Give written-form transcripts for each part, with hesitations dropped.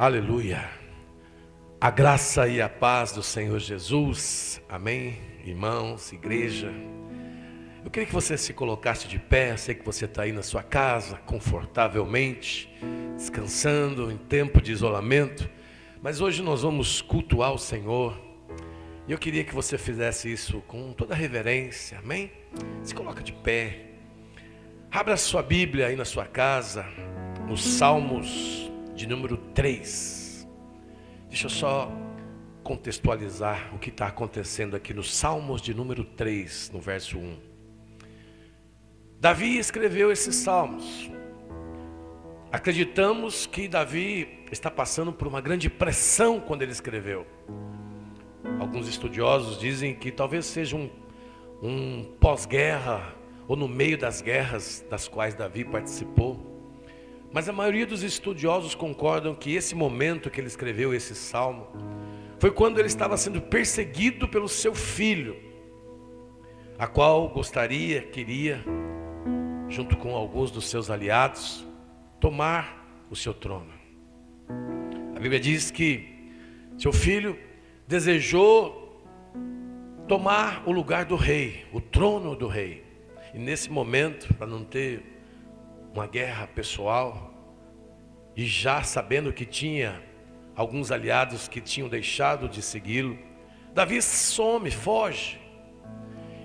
Aleluia. A graça e a paz do Senhor Jesus. Amém. Irmãos, igreja. Eu queria que você se colocasse de pé. Eu sei que você está aí na sua casa, confortavelmente, descansando em tempo de isolamento. Mas hoje nós vamos cultuar o Senhor. E eu queria que você fizesse isso com toda reverência. Amém? Se coloca de pé. Abra sua Bíblia aí na sua casa, nos Salmos de número 3. Deixa eu só contextualizar o que está acontecendo aqui nos Salmos de número 3, no verso 1. Davi escreveu esses salmos. Acreditamos que Davi está passando por uma grande pressão quando ele escreveu. Alguns estudiosos dizem que talvez seja um pós-guerra, ou no meio das guerras das quais Davi participou. Mas a maioria dos estudiosos concordam que esse momento que ele escreveu esse salmo foi quando ele estava sendo perseguido pelo seu filho, a qual queria, junto com alguns dos seus aliados, tomar o seu trono. A Bíblia diz que seu filho desejou tomar o lugar do rei, o trono do rei. E nesse momento, para não ter uma guerra pessoal, e já sabendo que tinha alguns aliados que tinham deixado de segui-lo, Davi foge.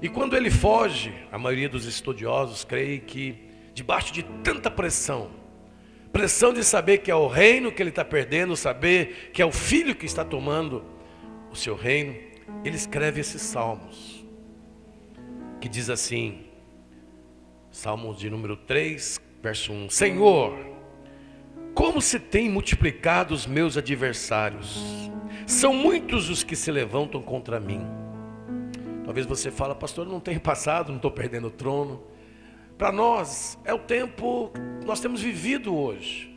E quando ele foge, a maioria dos estudiosos crê que debaixo de tanta pressão de saber que é o reino que ele está perdendo, saber que é o filho que está tomando o seu reino, ele escreve esses salmos, que diz assim, Salmos de número 3, verso 1. Senhor, como se tem multiplicado os meus adversários. São muitos os que se levantam contra mim. Talvez você fale, pastor, não tenho passado, não estou perdendo o trono. Para nós, é o tempo que nós temos vivido hoje.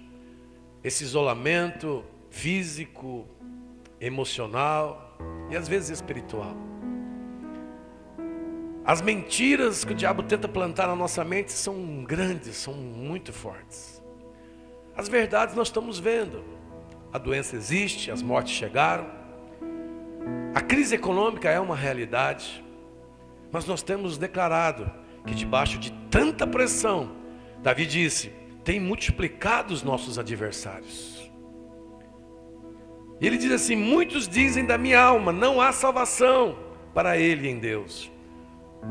Esse isolamento físico, emocional e às vezes espiritual. As mentiras que o diabo tenta plantar na nossa mente são grandes, são muito fortes. As verdades nós estamos vendo. A doença existe, as mortes chegaram. A crise econômica é uma realidade. Mas nós temos declarado que debaixo de tanta pressão, Davi disse, tem multiplicado os nossos adversários. E ele diz assim, muitos dizem da minha alma, não há salvação para ele em Deus.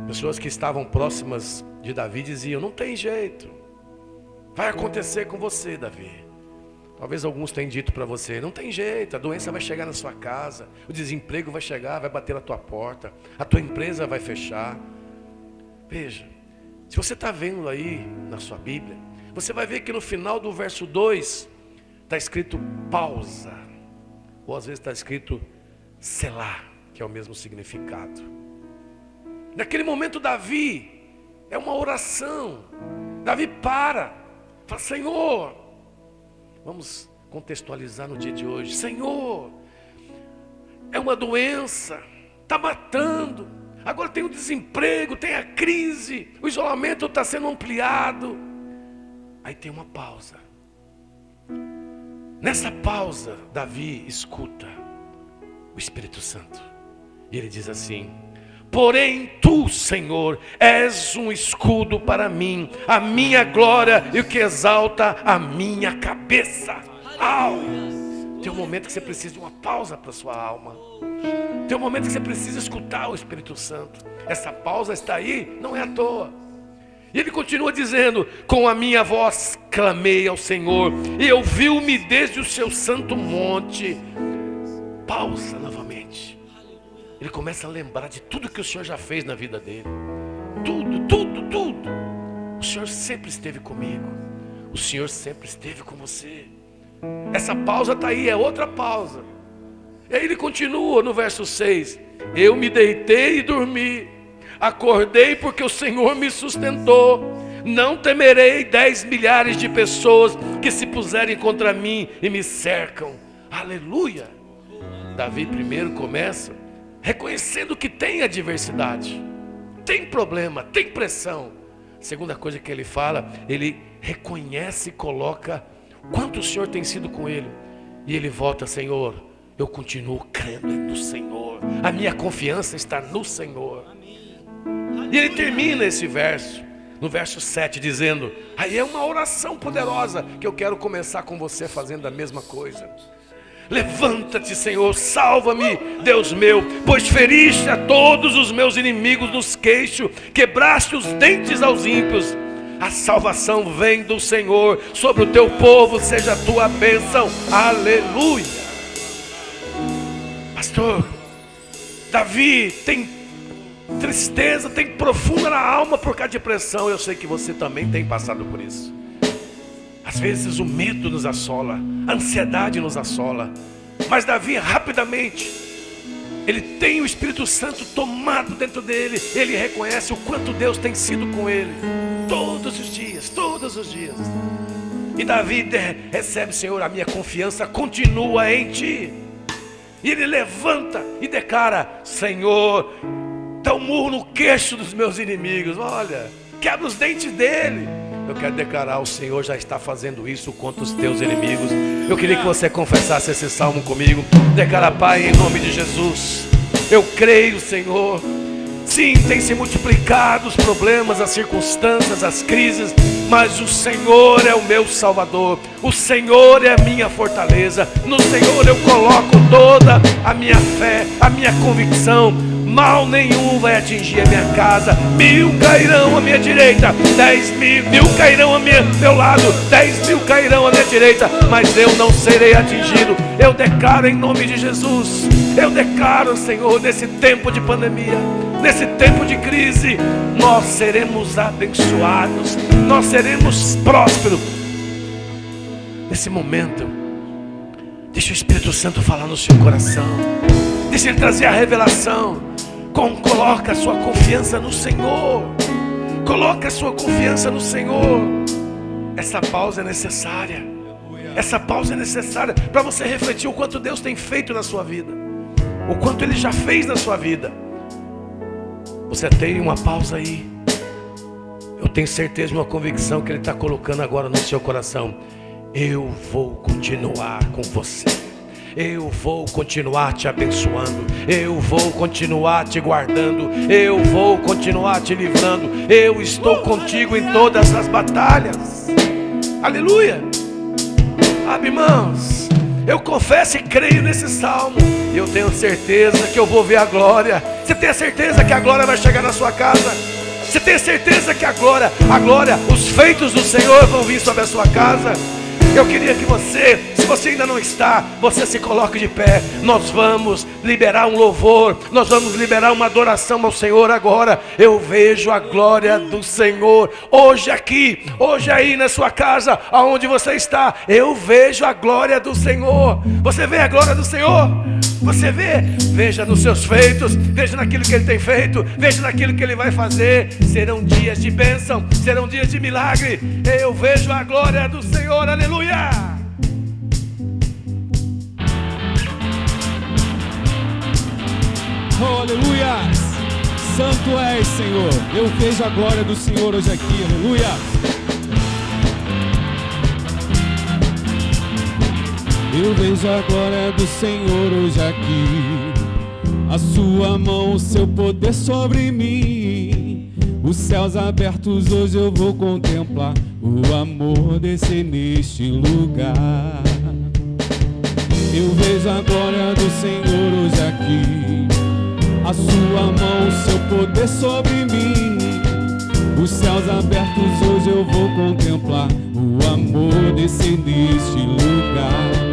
Pessoas que estavam próximas de Davi diziam, não tem jeito, vai acontecer com você, Davi. Talvez alguns tenham dito para você, não tem jeito, a doença vai chegar na sua casa, o desemprego vai chegar, vai bater na tua porta, a tua empresa vai fechar. Veja, se você está vendo aí na sua Bíblia, você vai ver que no final do verso 2 está escrito pausa, ou às vezes está escrito selá, que é o mesmo significado. Naquele momento Davi é uma oração. Davi fala, Senhor, vamos contextualizar no dia de hoje. Senhor, é uma doença, está matando. Agora tem o desemprego, tem a crise, o isolamento está sendo ampliado. Aí tem uma pausa. Nessa pausa, Davi escuta o Espírito Santo. E ele diz assim, porém tu, Senhor, és um escudo para mim, a minha glória e o que exalta a minha cabeça. Tem um momento que você precisa de uma pausa para a sua alma. Tem um momento que você precisa escutar o Espírito Santo. Essa pausa está aí, não é à toa. E ele continua dizendo, com a minha voz clamei ao Senhor, e ouviu-me desde o seu santo monte. Pausa novamente. Ele começa a lembrar de tudo que o Senhor já fez na vida dele. Tudo. O Senhor sempre esteve comigo. O Senhor sempre esteve com você. Essa pausa está aí, é outra pausa. E aí ele continua no verso 6. Eu me deitei e dormi. Acordei porque o Senhor me sustentou. Não temerei 10 milhares de pessoas que se puserem contra mim e me cercam. Aleluia. Davi primeiro começa reconhecendo que tem adversidade, tem problema, tem pressão. Segunda coisa que ele fala, ele reconhece e coloca quanto o Senhor tem sido com ele. E ele volta: Senhor, eu continuo crendo no Senhor, a minha confiança está no Senhor. E ele termina esse verso, no verso 7, dizendo: aí é uma oração poderosa, que eu quero começar com você fazendo a mesma coisa. Levanta-te, Senhor, salva-me, Deus meu, pois feriste a todos os meus inimigos nos queixos, quebraste os dentes aos ímpios. A salvação vem do Senhor, sobre o teu povo seja a tua bênção. Aleluia. Pastor, Davi tem tristeza, tem profunda na alma por causa de depressão. Eu sei que você também tem passado por isso. Às vezes o medo nos assola, a ansiedade nos assola. Mas Davi, rapidamente, ele tem o Espírito Santo tomado dentro dele. Ele reconhece o quanto Deus tem sido com ele. Todos os dias, todos os dias. E Davi recebe: Senhor, a minha confiança continua em Ti. E ele levanta e declara: Senhor, dá um murro no queixo dos meus inimigos. Olha, quebra os dentes dele. Eu quero declarar: o Senhor já está fazendo isso contra os teus inimigos. Eu queria que você confessasse esse salmo comigo. Declara: Pai, em nome de Jesus, eu creio, Senhor. Sim, tem se multiplicado os problemas, as circunstâncias, as crises, mas o Senhor é o meu Salvador. O Senhor é a minha fortaleza. No Senhor eu coloco toda a minha fé, a minha convicção. Mal nenhum vai atingir a minha casa. 1000 cairão à minha direita, 10.000 cairão ao meu lado, 10.000 cairão à minha direita, mas eu não serei atingido. Eu declaro em nome de Jesus. Eu declaro, Senhor, nesse tempo de pandemia, nesse tempo de crise, nós seremos abençoados, nós seremos prósperos. Nesse momento, deixa o Espírito Santo falar no seu coração. Deixa Ele trazer a revelação. Coloca a sua confiança no Senhor. Coloca a sua confiança no Senhor. Essa pausa é necessária. Essa pausa é necessária para você refletir o quanto Deus tem feito na sua vida, o quanto Ele já fez na sua vida. Você tem uma pausa aí. Eu tenho certeza, uma convicção que Ele está colocando agora no seu coração. Eu vou continuar com você. Eu vou continuar te abençoando. Eu vou continuar te guardando. Eu vou continuar te livrando. Eu estou contigo em todas as batalhas. Aleluia. Sabe, irmãos, eu confesso e creio nesse salmo. E eu tenho certeza que eu vou ver a glória. Você tem a certeza que a glória vai chegar na sua casa? Você tem a certeza que a glória, os feitos do Senhor vão vir sobre a sua casa? Eu queria que você, se você ainda não está, você se coloque de pé. Nós vamos liberar um louvor, nós vamos liberar uma adoração ao Senhor agora. Eu vejo a glória do Senhor hoje aqui, hoje aí na sua casa, aonde você está. Eu vejo a glória do Senhor. Você vê a glória do Senhor? Você vê? Veja nos seus feitos, veja naquilo que Ele tem feito, veja naquilo que Ele vai fazer. Serão dias de bênção, serão dias de milagre. Eu vejo a glória do Senhor, aleluia. Oh, aleluia. Santo és, Senhor. Eu vejo a glória do Senhor hoje aqui, aleluia. Eu vejo a glória do Senhor hoje aqui, a sua mão, o seu poder sobre mim. Os céus abertos hoje eu vou contemplar, o amor descer neste lugar. Eu vejo a glória do Senhor hoje aqui, a sua mão, o seu poder sobre mim. Os céus abertos hoje eu vou contemplar, o amor descer neste lugar.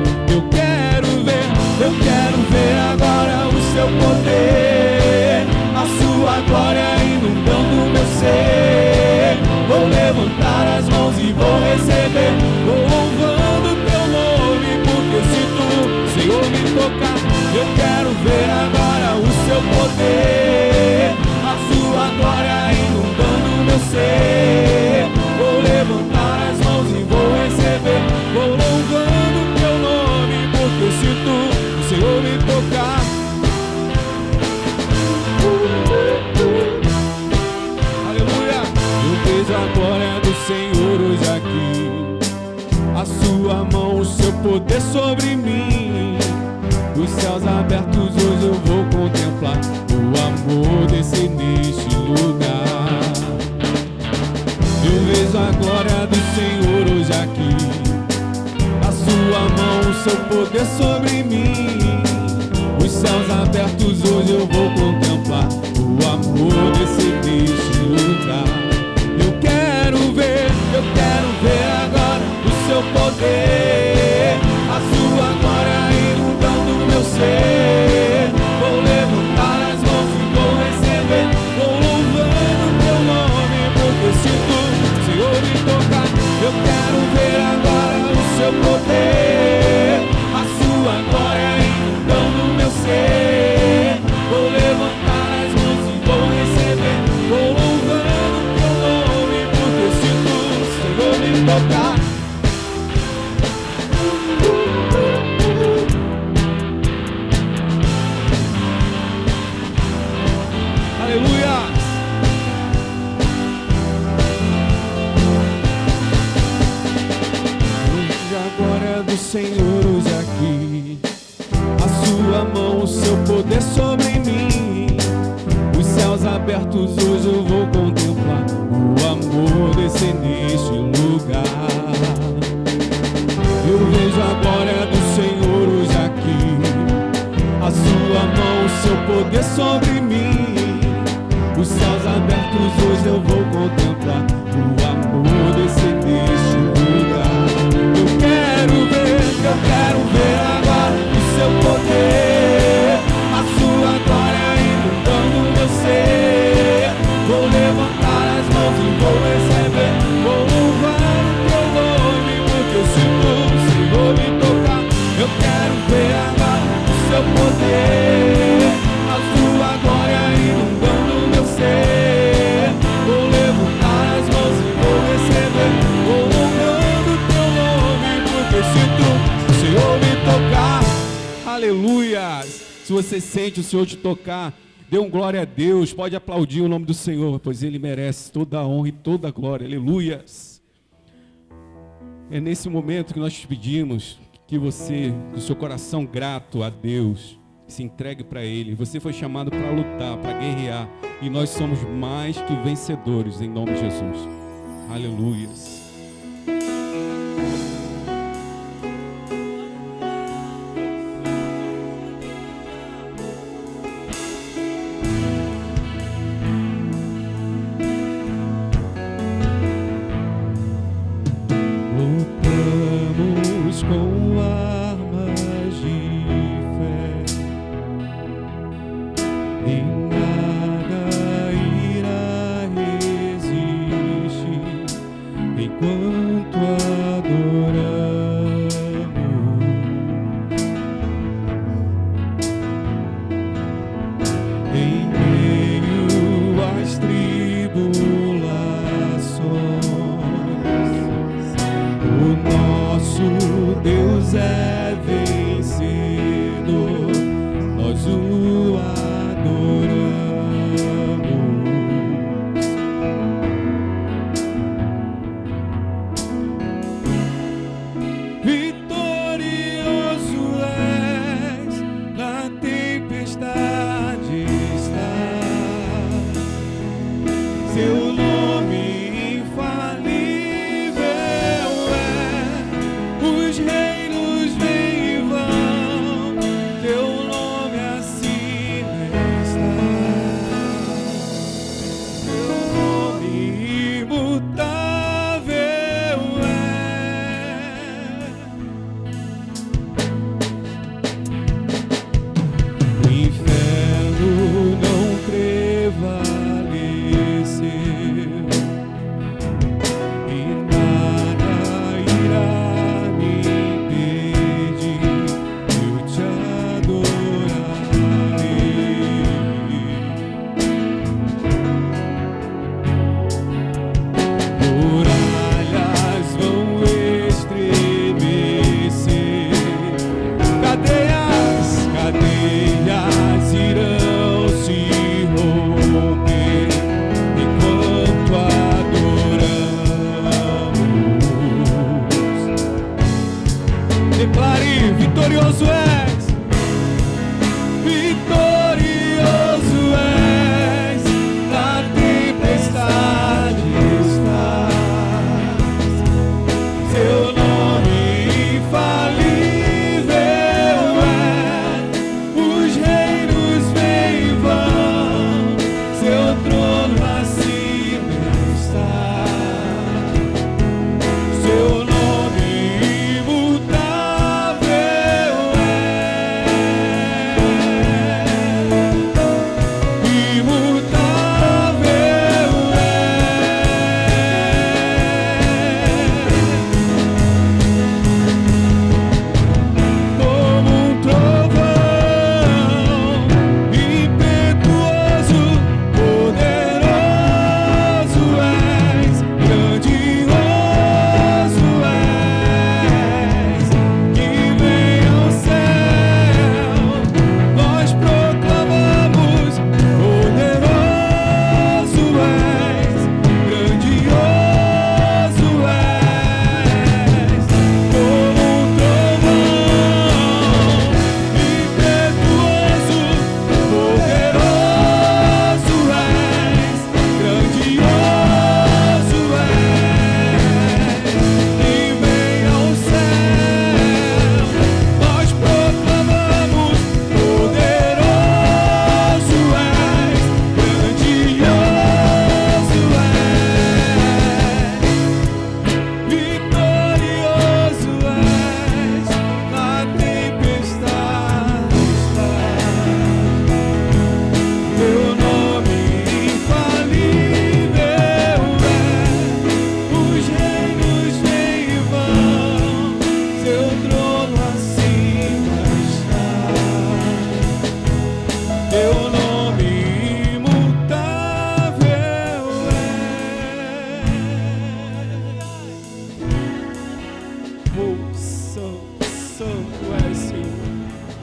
Eu quero ver agora o seu poder, a sua glória inundando meu ser. Vou levantar as mãos e vou receber, vou louvando teu nome, porque se tu, Senhor, me tocar, eu quero ver agora o seu poder, a sua glória inundando meu ser. Vou levantar as mãos e vou receber, vou louvando teu nome, porque se tu, Senhor, me tocar. Aleluia. Eu vejo a glória do Senhor hoje aqui, a sua mão, o seu poder sobre mim. seu poder sobre mim. Os céus abertos hoje eu vou contemplar o amor desse lugar. Eu quero ver agora o seu poder, a sua glória inundando meu ser. Vou levantar as mãos e vou receber, vou louvando teu nome, porque sinto o Senhor me tocar. Eu quero ver agora o seu poder, a sua glória inundando meu ser. Vou levantar as mãos e vou receber, vou louvando teu nome, porque sinto o Senhor me tocar. Aleluia! Hoje a glória do Senhor hoje aqui, a sua mão, o seu poder sobre mim. Os céus abertos hoje eu vou contemplar o amor descer neste lugar. Eu vejo a glória do Senhor hoje aqui, a sua mão, o seu poder sobre mim. Os céus abertos hoje eu vou contemplar o amor descer neste lugar. Eu quero ver agora o seu poder, a sua glória inundando meu ser. Vou levantar as mãos e vou receber, vou louvar o teu nome, porque eu sinto o Senhor me tocar. Eu quero ver agora o seu poder, a sua glória inundando meu ser. Vou levantar as mãos e vou receber, vou louvando o teu nome, porque eu sinto o Senhor me tocar. Aleluia! Se você sente o Senhor te tocar, dê um glória a Deus. Pode aplaudir o nome do Senhor, pois Ele merece toda a honra e toda a glória. Aleluia! É nesse momento que nós te pedimos que você, do seu coração grato a Deus, se entregue para Ele. Você foi chamado para lutar, para guerrear, e nós somos mais que vencedores em nome de Jesus. Aleluia! Lutamos com armas de fé, e nada irá resistir.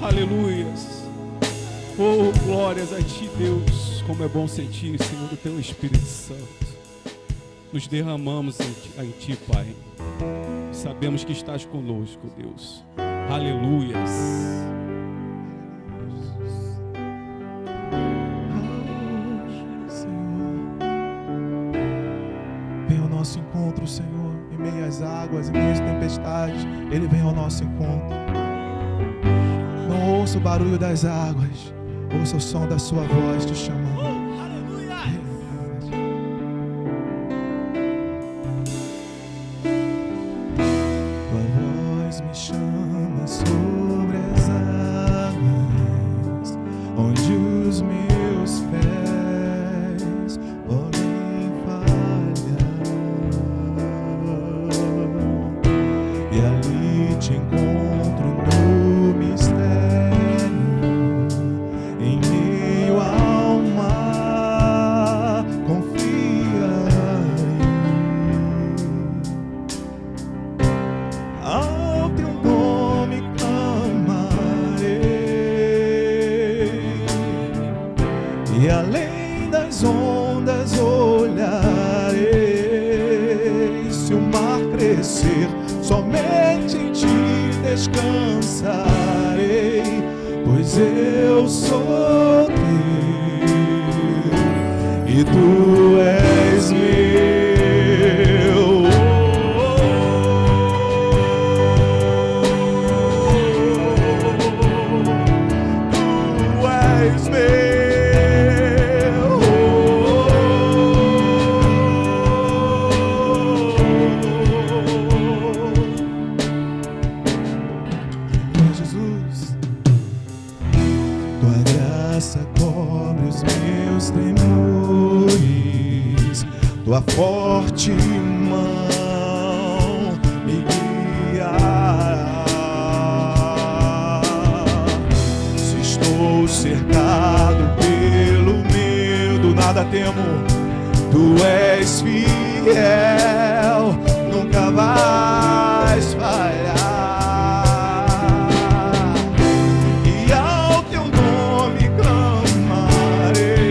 Aleluias. Oh, glórias a Ti, Deus. Como é bom sentir, Senhor, o Teu Espírito Santo. Nos derramamos em Ti, Pai. Sabemos que estás conosco, Deus. Aleluias. Vem ao nosso encontro, Senhor, em meio às águas, em meio às tempestades. Ele vem ao nosso encontro. Não ouça o barulho das águas, ouça o som da sua voz te chamando. Somente em Ti descansarei, pois eu sou Teu e Tu és meu. Tu és meu. Tua forte mão me guiará. Se estou cercado pelo medo, nada temo. Tu és fiel, nunca vais falhar. E ao Teu nome clamarei.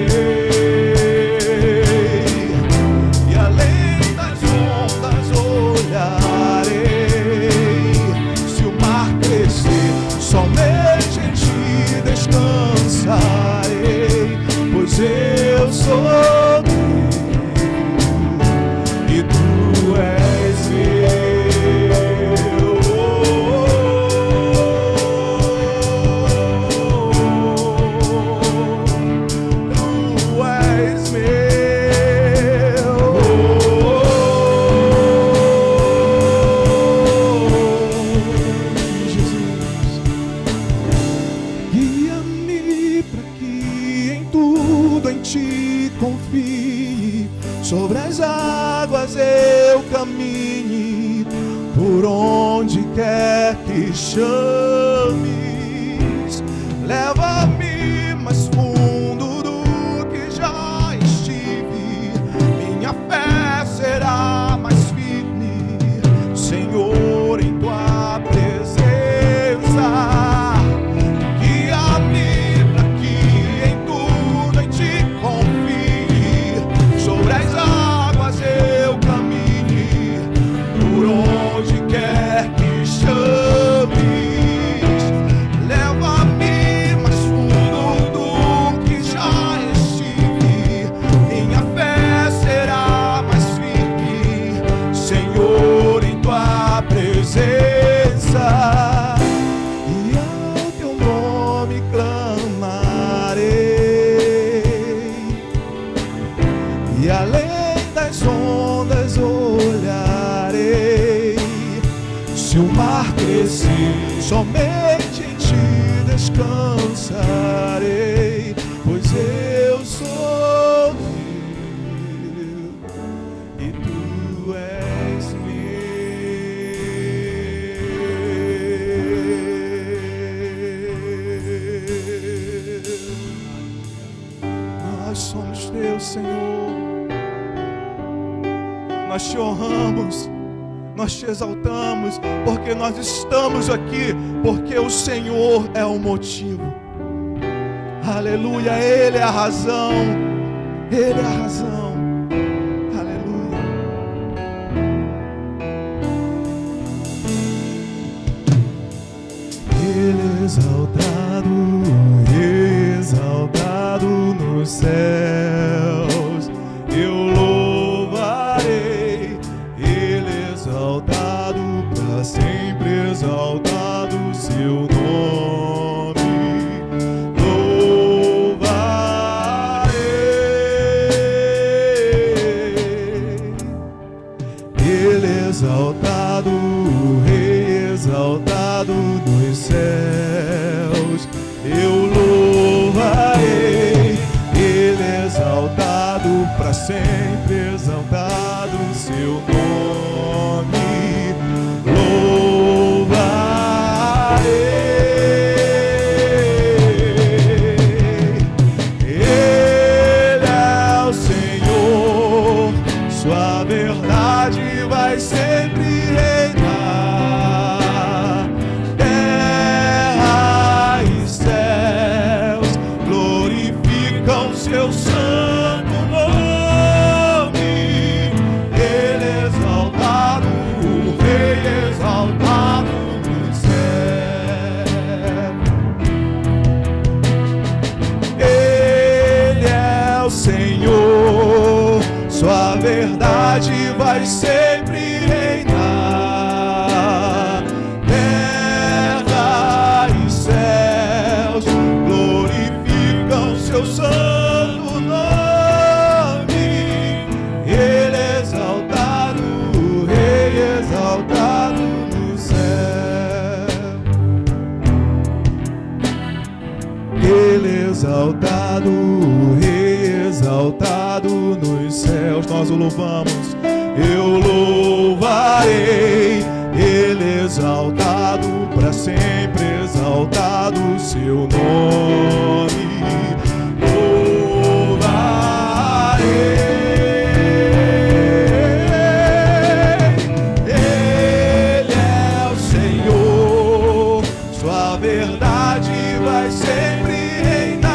Somente em Ti descansarei, pois eu sou Teu e Tu és meu. Tu és meu. Confie, sobre as águas eu caminhe, por onde quer que chames. Leva-me mais fundo do que já estive, minha fé será mais firme, Senhor, em Tua presença. Somente em Ti descansarei, pois eu sou Teu e Tu és meu. Nós somos Teus, Senhor. Nós Te honramos, nós te exaltamos, porque nós estamos aqui, porque o Senhor é o motivo. Aleluia, Ele é a razão, Ele é a razão. Aleluia. Ele é exaltado, exaltado nos céus, eu louvarei. Ele é exaltado para sempre, exaltado o seu nome. Exaltado, o Rei exaltado nos céus, eu louvarei. Ele é exaltado para sempre, exaltado o seu nome, louvarei. Ele é o Senhor, sua verdade vai sempre reinar. Terra e céus glorificam seu santo nome. Ele é exaltado, o Rei exaltado nos céus. Ele é o Senhor, sua verdade vai sempre reinar. Terra e céus glorificam seu santo nome. Ele é exaltado, o Rei exaltado no céu. Ele é exaltado, o Rei exaltado nos céus. Nós o louvamos, eu louvarei. Ele exaltado para sempre, exaltado o seu nome. Louvarei. Ele é o Senhor, sua verdade vai sempre reinar.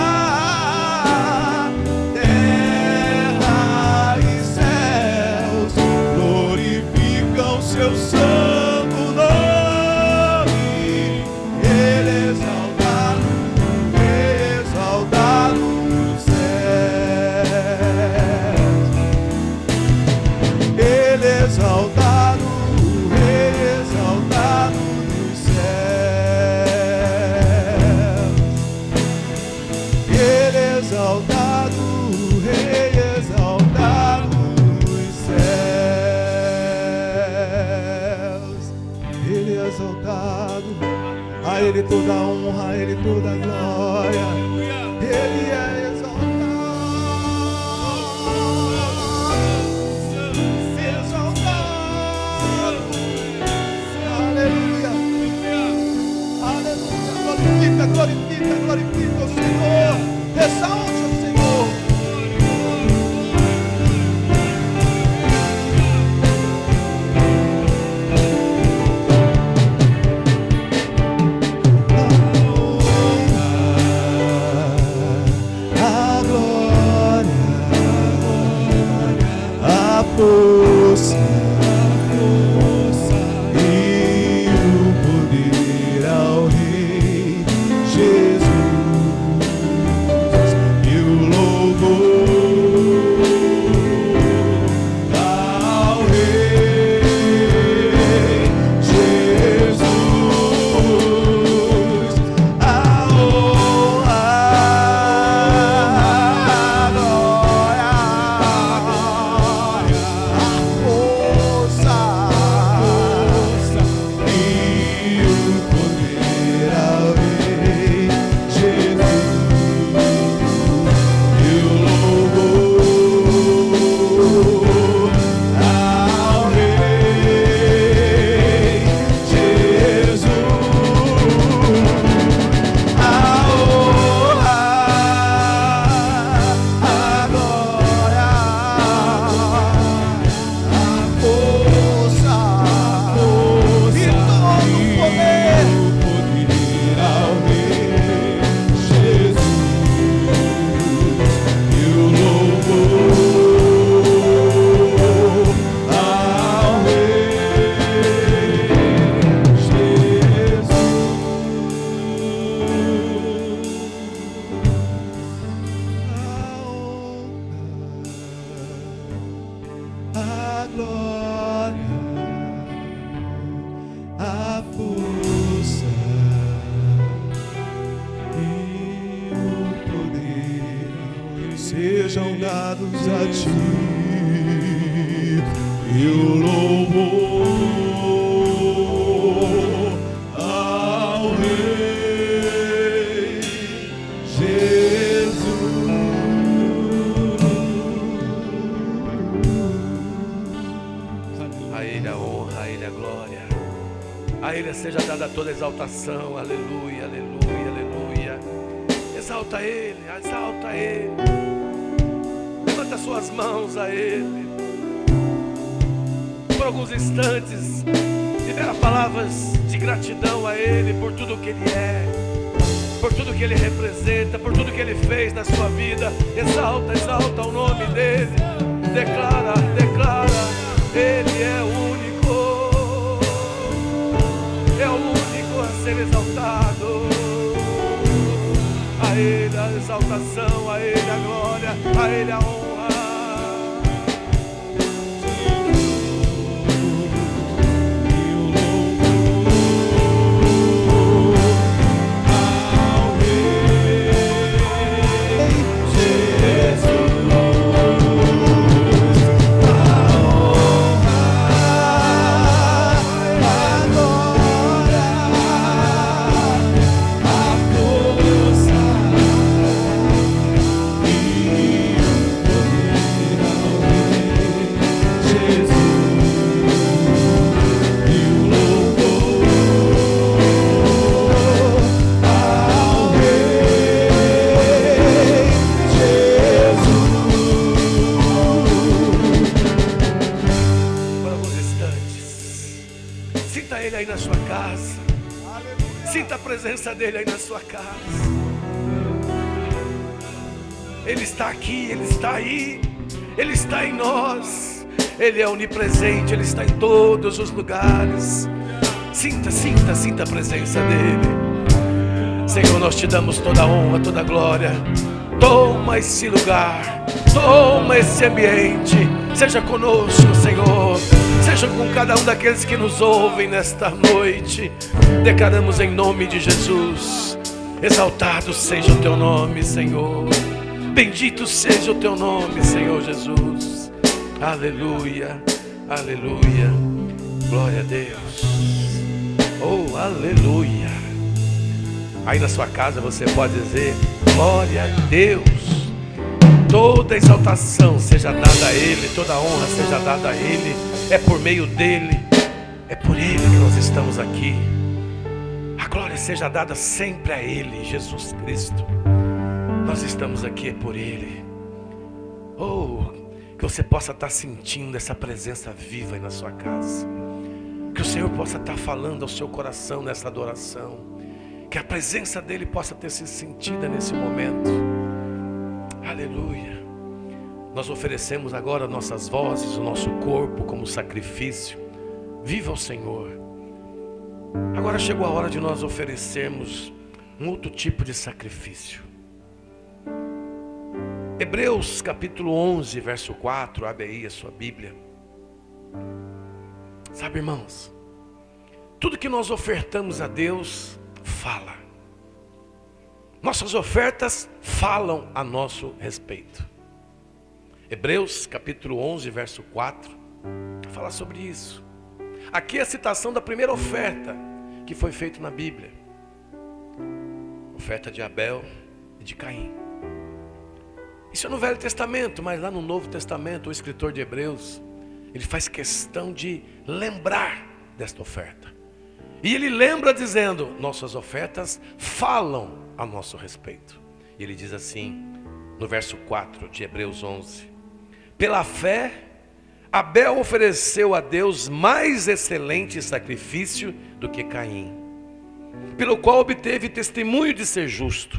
Terra e céus glorificam seu santo nome. Ele é exaltado, exaltado nos céus. Ele é exaltado, o Rei exaltado nos céus. Ele é exaltado, o Rei exaltado nos céus. Ele é exaltado, a Ele toda a honra, a Ele toda a glória. Ele é exaltado, aleluia, aleluia. Glorifica, glorifica, glorifica o Senhor. Exalte o Senhor. A glória, a força e o poder ao Rei Jesus. sejam dados a ti. E o louvor ao Rei Jesus. A Ele a honra, a Ele a glória, a Ele seja dada toda a exaltação. Aleluia, aleluia, aleluia. Exalta Ele, exalta Ele. Levanta suas mãos a Ele. Por alguns instantes, libera palavras de gratidão a Ele por tudo que Ele é, por tudo que Ele representa, por tudo que Ele fez na sua vida. Exalta, exalta o nome dEle. Declara, declara, Ele é o único a ser exaltado. A Ele a exaltação, a Ele a glória, a Ele a honra. Dele aí na sua casa. Ele está aqui, Ele está aí, Ele está em nós. Ele é onipresente, Ele está em todos os lugares. Sinta, sinta, sinta a presença dEle. Senhor, nós te damos toda a honra, toda a glória. Toma esse lugar, toma esse ambiente. Seja conosco, Senhor. Seja com cada um daqueles que nos ouvem nesta noite. Declaramos em nome de Jesus: exaltado seja o teu nome, Senhor. Bendito seja o teu nome, Senhor Jesus. Aleluia, aleluia. Glória a Deus. Oh, aleluia. Aí na sua casa você pode dizer: glória a Deus. Toda exaltação seja dada a Ele, toda honra seja dada a Ele. É por meio dEle, é por Ele que nós estamos aqui. A glória seja dada sempre a Ele, Jesus Cristo. Nós estamos aqui é por Ele. Oh, que você possa estar sentindo essa presença viva aí na sua casa. Que o Senhor possa estar falando ao seu coração nessa adoração. Que a presença dEle possa ter sido sentida nesse momento. Aleluia. Nós oferecemos agora nossas vozes, o nosso corpo como sacrifício. Viva o Senhor. Agora chegou a hora de nós oferecermos um outro tipo de sacrifício. Hebreus capítulo 11, verso 4, abre aí a sua Bíblia. Sabe, irmãos, tudo que nós ofertamos a Deus, fala. Nossas ofertas falam a nosso respeito. Hebreus capítulo 11, verso 4, fala sobre isso. Aqui é a citação da primeira oferta que foi feita na Bíblia. Oferta de Abel e de Caim. Isso é no Velho Testamento, mas lá no Novo Testamento, o escritor de Hebreus, ele faz questão de lembrar desta oferta. E ele lembra dizendo: nossas ofertas falam a nosso respeito. E ele diz assim, no verso 4 de Hebreus 11: pela fé, Abel ofereceu a Deus mais excelente sacrifício do que Caim, pelo qual obteve testemunho de ser justo.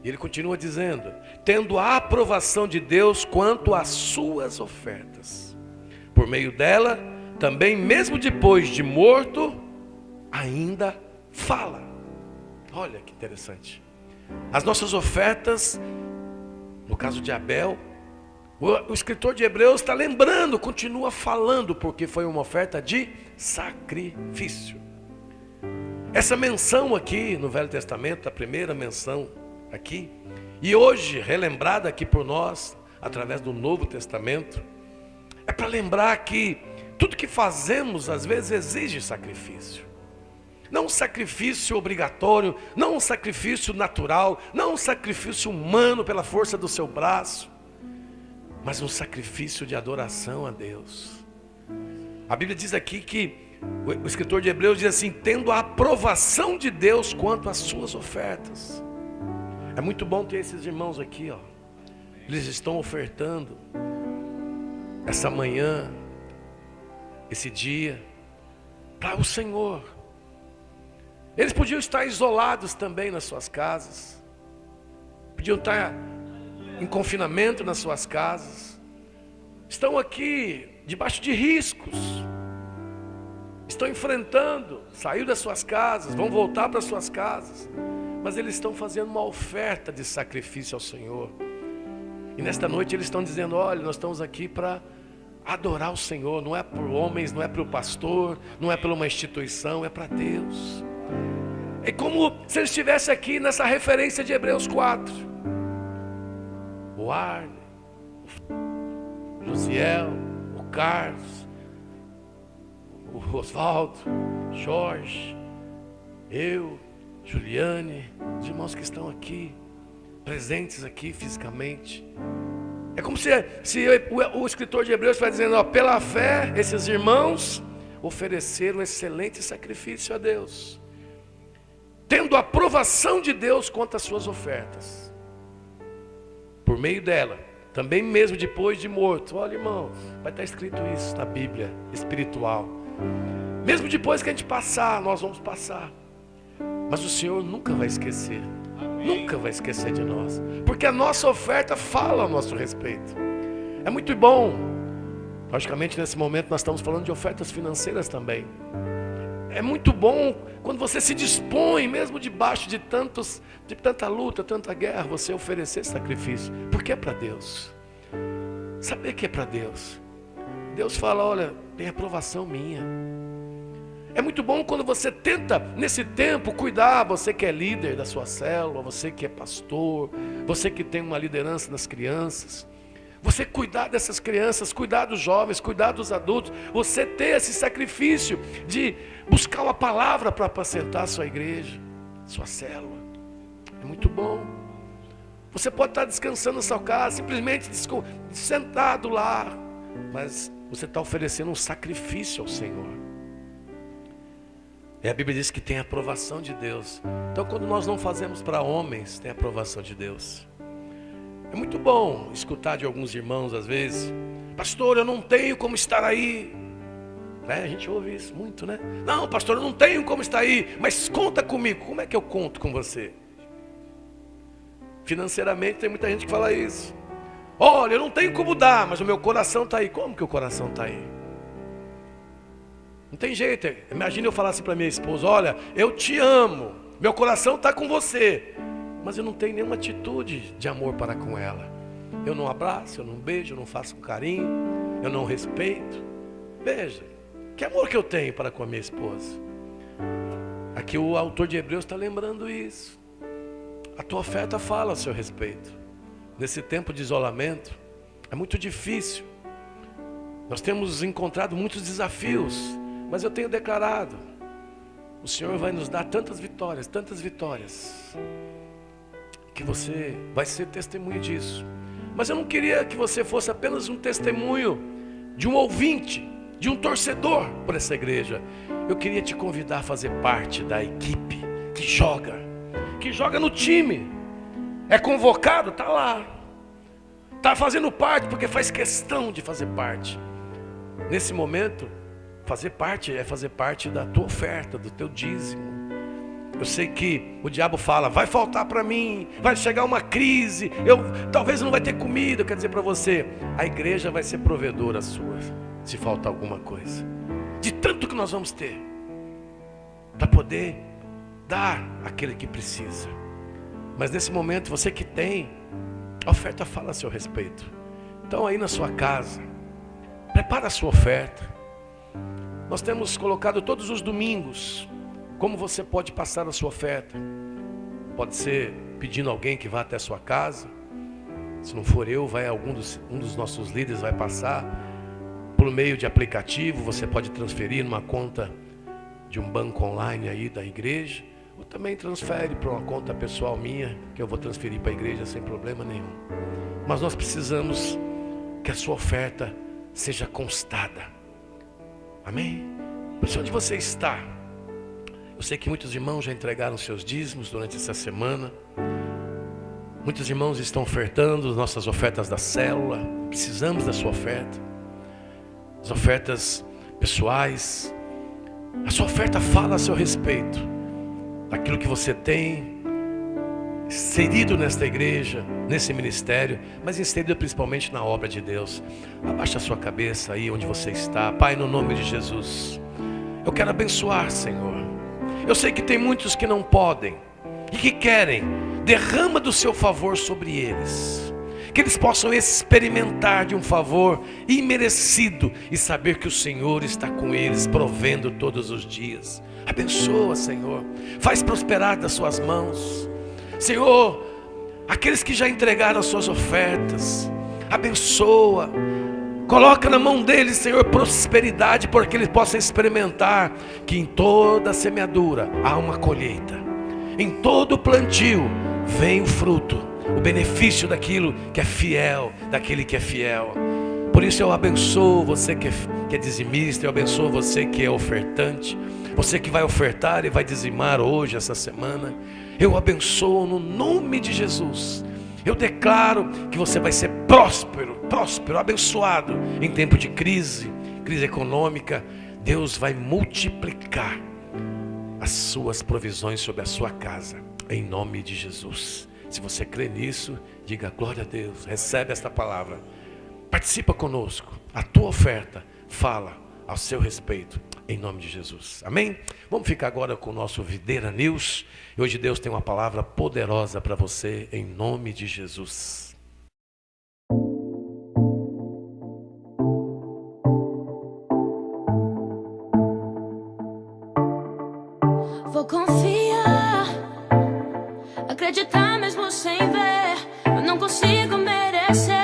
E ele continua dizendo: tendo a aprovação de Deus quanto às suas ofertas. Por meio dela, também mesmo depois de morto, ainda fala. Olha que interessante. As nossas ofertas, no caso de Abel, o escritor de Hebreus está lembrando, continua falando, porque foi uma oferta de sacrifício. Essa menção aqui no Velho Testamento, a primeira menção aqui, e hoje relembrada aqui por nós, através do Novo Testamento, é para lembrar que tudo que fazemos às vezes exige sacrifício. Não um sacrifício obrigatório, não um sacrifício natural, não um sacrifício humano pela força do seu braço, mas um sacrifício de adoração a Deus. A Bíblia diz aqui que o escritor de Hebreus diz assim: tendo a aprovação de Deus quanto às suas ofertas. É muito bom ter esses irmãos aqui, ó. Eles estão ofertando essa manhã, esse dia, para o Senhor. Eles podiam estar isolados também nas suas casas, podiam estar em confinamento nas suas casas, estão aqui debaixo de riscos, estão enfrentando, saiu das suas casas, vão voltar para suas casas, mas eles estão fazendo uma oferta de sacrifício ao Senhor. E nesta noite eles estão dizendo: olha, nós estamos aqui para adorar o Senhor, não é por homens, não é para o pastor, não é por uma instituição, é para Deus. É como se ele estivesse aqui nessa referência de Hebreus 4. O Arne, o Josiel, o Carlos, o Oswaldo, Jorge, eu, Juliane, os irmãos que estão aqui, presentes aqui fisicamente. É como se o escritor de Hebreus vai dizendo: ó, pela fé, esses irmãos ofereceram um excelente sacrifício a Deus, tendo a aprovação de Deus quanto às suas ofertas. Por meio dela, também mesmo depois de morto, olha, irmãos, vai estar escrito isso na Bíblia espiritual. Mesmo depois que a gente passar, nós vamos passar, mas o Senhor nunca vai esquecer. Nunca vai esquecer de nós, porque a nossa oferta fala ao nosso respeito. É muito bom. Logicamente nesse momento nós estamos falando de ofertas financeiras também. É muito bom quando você se dispõe, mesmo debaixo de tanta luta, tanta guerra, você oferecer sacrifício, porque é para Deus. Saber que é para Deus. Deus fala: olha, tem aprovação minha. É muito bom quando você tenta, nesse tempo, cuidar, você que é líder da sua célula, você que é pastor, você que tem uma liderança nas crianças, você cuidar dessas crianças, cuidar dos jovens, cuidar dos adultos, você ter esse sacrifício de buscar uma palavra para apacentar a sua igreja, sua célula. É muito bom. Você pode estar descansando na sua casa, simplesmente sentado lá, mas você está oferecendo um sacrifício ao Senhor. E a Bíblia diz que tem a aprovação de Deus. Então, quando nós não fazemos para homens, tem a aprovação de Deus. É muito bom escutar de alguns irmãos às vezes: pastor, eu não tenho como estar aí. A gente ouve isso muito, né? Não, pastor, eu não tenho como estar aí, mas conta comigo. Como é que eu conto com você? Financeiramente tem muita gente que fala isso. Olha, eu não tenho como dar, mas o meu coração está aí. Como que o coração está aí? Não tem jeito. Imagina eu falar assim para minha esposa: olha, eu te amo, meu coração está com você, mas eu não tenho nenhuma atitude de amor para com ela. Eu não abraço, eu não beijo, eu não faço um carinho, eu não respeito. Veja, que amor que eu tenho para com a minha esposa. Aqui o autor de Hebreus está lembrando isso. A tua oferta fala a seu respeito. Nesse tempo de isolamento, é muito difícil. Nós temos encontrado muitos desafios, mas eu tenho declarado: o Senhor vai nos dar tantas vitórias, que você vai ser testemunho disso. Mas eu não queria que você fosse apenas um testemunho de um ouvinte, de um torcedor por essa igreja. Eu queria te convidar a fazer parte da equipe que joga no time, é convocado, está lá, está fazendo parte porque faz questão de fazer parte. Nesse momento, fazer parte é fazer parte da tua oferta, do teu dízimo. Eu sei que o diabo fala: vai faltar para mim, vai chegar uma crise, talvez não vai ter comida. Eu quero dizer para você, a igreja vai ser provedora sua, se faltar alguma coisa, de tanto que nós vamos ter, para poder dar àquele que precisa. Mas nesse momento, você que tem, a oferta fala a seu respeito. Então aí na sua casa, prepara a sua oferta. Nós temos colocado todos os domingos como você pode passar a sua oferta. Pode ser pedindo alguém que vá até a sua casa. Se não for eu, vai um dos nossos líderes vai passar por meio de aplicativo. Você pode transferir numa conta de um banco online aí da igreja, ou também transfere para uma conta pessoal minha, que eu vou transferir para a igreja sem problema nenhum. Mas nós precisamos que a sua oferta seja constada. Amém? Por isso, onde você está? Eu sei que muitos irmãos já entregaram seus dízimos durante essa semana. Muitos irmãos estão ofertando nossas ofertas da célula. Precisamos da sua oferta. As ofertas pessoais. A sua oferta fala a seu respeito. Daquilo que você tem inserido nesta igreja, nesse ministério, mas inserido principalmente na obra de Deus. Abaixa a sua cabeça aí onde você está. Pai, no nome de Jesus, eu quero abençoar, Senhor. Eu sei que tem muitos que não podem e que querem. Derrama do seu favor sobre eles, que eles possam experimentar de um favor imerecido e saber que o Senhor está com eles, provendo todos os dias. Abençoa, Senhor, faz prosperar das suas mãos, Senhor, aqueles que já entregaram as suas ofertas, abençoa, coloca na mão deles, Senhor, prosperidade, porque eles possam experimentar que em toda semeadura há uma colheita, em todo plantio vem o fruto, o benefício daquilo que é fiel, daquele que é fiel. Por isso eu abençoo você que é dizimista, eu abençoo você que é ofertante, você que vai ofertar e vai dizimar hoje, essa semana. Eu abençoo no nome de Jesus. Eu declaro que você vai ser próspero, abençoado em tempo de crise econômica. Deus vai multiplicar as suas provisões sobre a sua casa, em nome de Jesus. Se você crê nisso, diga glória a Deus, recebe esta palavra, participa conosco, a tua oferta fala ao seu respeito, em nome de Jesus, amém? Vamos ficar agora com o nosso Videira News, e hoje Deus tem uma palavra poderosa para você, em nome de Jesus. Vou confiar, acreditar mesmo sem ver. Eu não consigo merecer.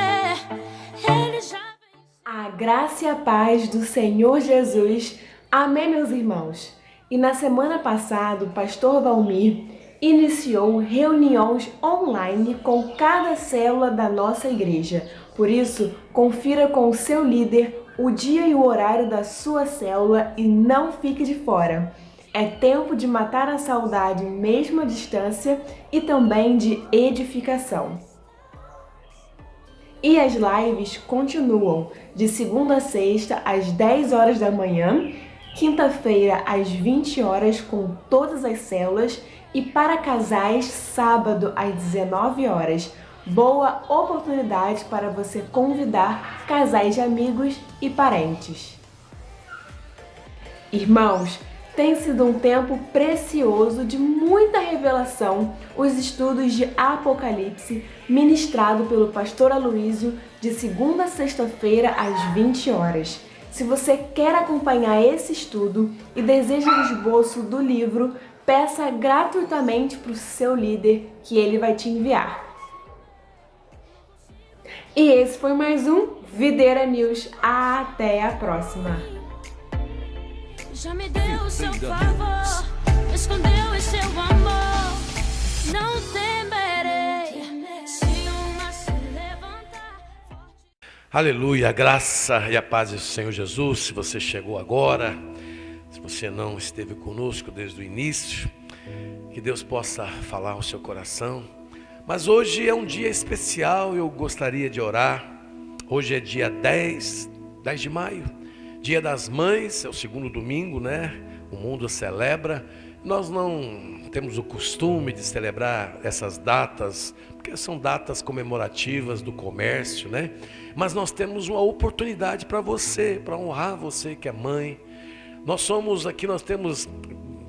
Ele já venceu. A graça e a paz do Senhor Jesus. Amém, meus irmãos. E na semana passada, o pastor Valmir iniciou reuniões online com cada célula da nossa igreja. Por isso, confira com o seu líder o dia e o horário da sua célula e não fique de fora. É tempo de matar a saudade mesmo à distância e também de edificação. E as lives continuam de segunda a sexta às 10 horas da manhã, quinta-feira às 20 horas com todas as células e para casais sábado às 19 horas. Boa oportunidade para você convidar casais de amigos e parentes. Irmãos, tem sido um tempo precioso de muita revelação, os estudos de Apocalipse, ministrado pelo pastor Aloísio, de segunda a sexta-feira às 20 horas. Se você quer acompanhar esse estudo e deseja o esboço do livro, peça gratuitamente para o seu líder que ele vai te enviar. E esse foi mais um Videira News. Até a próxima! Já me deu o seu favor, escondeu em seu amor. Não temerei se uma se levantar. Aleluia, a graça e a paz do Senhor Jesus. Se você chegou agora, se você não esteve conosco desde o início, que Deus possa falar ao seu coração. Mas hoje é um dia especial, eu gostaria de orar. Hoje é dia 10 de maio. Dia das Mães, é o segundo domingo, né? O mundo celebra. Nós não temos o costume de celebrar essas datas, porque são datas comemorativas do comércio, né? Mas nós temos uma oportunidade para você, para honrar você que é mãe. Nós temos,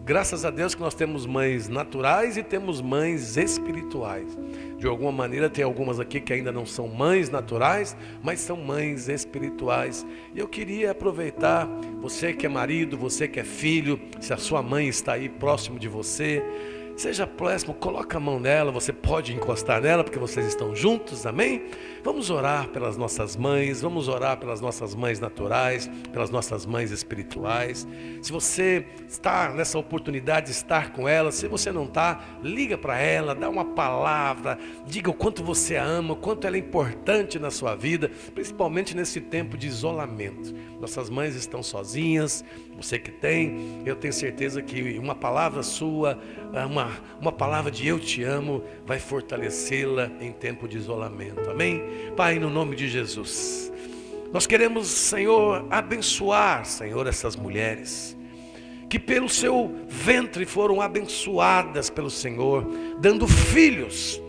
graças a Deus que nós temos mães naturais e temos mães espirituais. De alguma maneira tem algumas aqui que ainda não são mães naturais, mas são mães espirituais. E eu queria aproveitar, você que é marido, você que é filho, se a sua mãe está aí próximo de você, Seja próximo, coloca a mão nela, você pode encostar nela, porque vocês estão juntos, amém? Vamos orar pelas nossas mães, vamos orar pelas nossas mães naturais, pelas nossas mães espirituais. Se você está nessa oportunidade de estar com ela, se você não está, liga para ela, dá uma palavra, diga o quanto você a ama, o quanto ela é importante na sua vida, principalmente nesse tempo de isolamento. Nossas mães estão sozinhas, você que tem, eu tenho certeza que uma palavra sua, uma palavra de eu te amo, vai fortalecê-la em tempo de isolamento, amém? Pai, no nome de Jesus, nós queremos, Senhor, abençoar, Senhor, essas mulheres, que pelo seu ventre foram abençoadas pelo Senhor, dando filhos,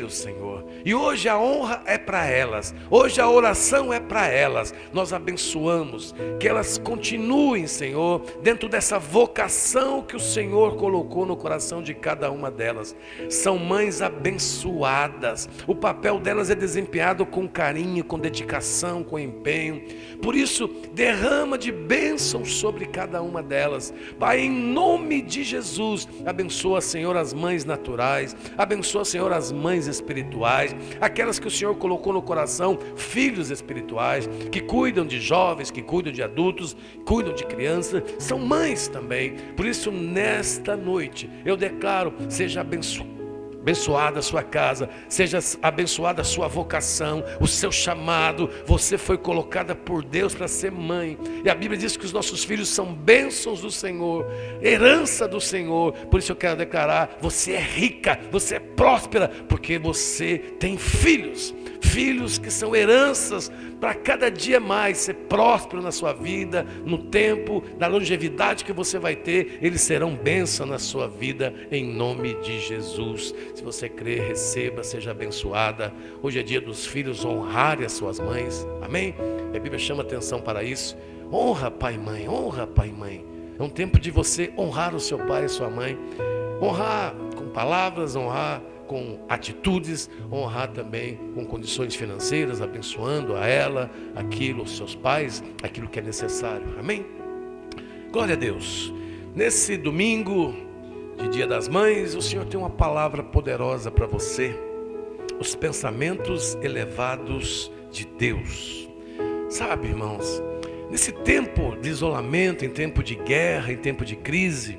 Senhor, e hoje a honra é para elas, hoje a oração é para elas. Nós abençoamos, que elas continuem, Senhor, dentro dessa vocação que o Senhor colocou no coração de cada uma delas. São mães abençoadas, o papel delas é desempenhado com carinho, com dedicação, com empenho. Por isso, derrama de bênçãos sobre cada uma delas, Pai, em nome de Jesus. Abençoa, Senhor, as mães naturais, abençoa, Senhor, as mães espirituais, aquelas que o Senhor colocou no coração, filhos espirituais, que cuidam de jovens, que cuidam de adultos, cuidam de crianças, são mães também. Por isso, nesta noite, eu declaro, seja abençoada a sua casa, seja abençoada a sua vocação, o seu chamado. Você foi colocada por Deus para ser mãe, e a Bíblia diz que os nossos filhos são bênçãos do Senhor, herança do Senhor. Por isso eu quero declarar, você é rica, você é próspera, porque você tem filhos que são heranças para cada dia mais ser próspero na sua vida, no tempo, na longevidade que você vai ter. Eles serão bênção na sua vida, em nome de Jesus. Se você crê, receba, seja abençoada. Hoje é dia dos filhos honrarem as suas mães, amém? A Bíblia chama atenção para isso. Honra pai e mãe, honra pai e mãe. É um tempo de você honrar o seu pai e a sua mãe, honrar com palavras, honrar com atitudes, honrar também com condições financeiras, abençoando a ela, aquilo, os seus pais, aquilo que é necessário, amém? Glória a Deus. Nesse domingo de Dia das Mães, o Senhor tem uma palavra poderosa para você, os pensamentos elevados de Deus. Sabe, irmãos, nesse tempo de isolamento, em tempo de guerra, em tempo de crise,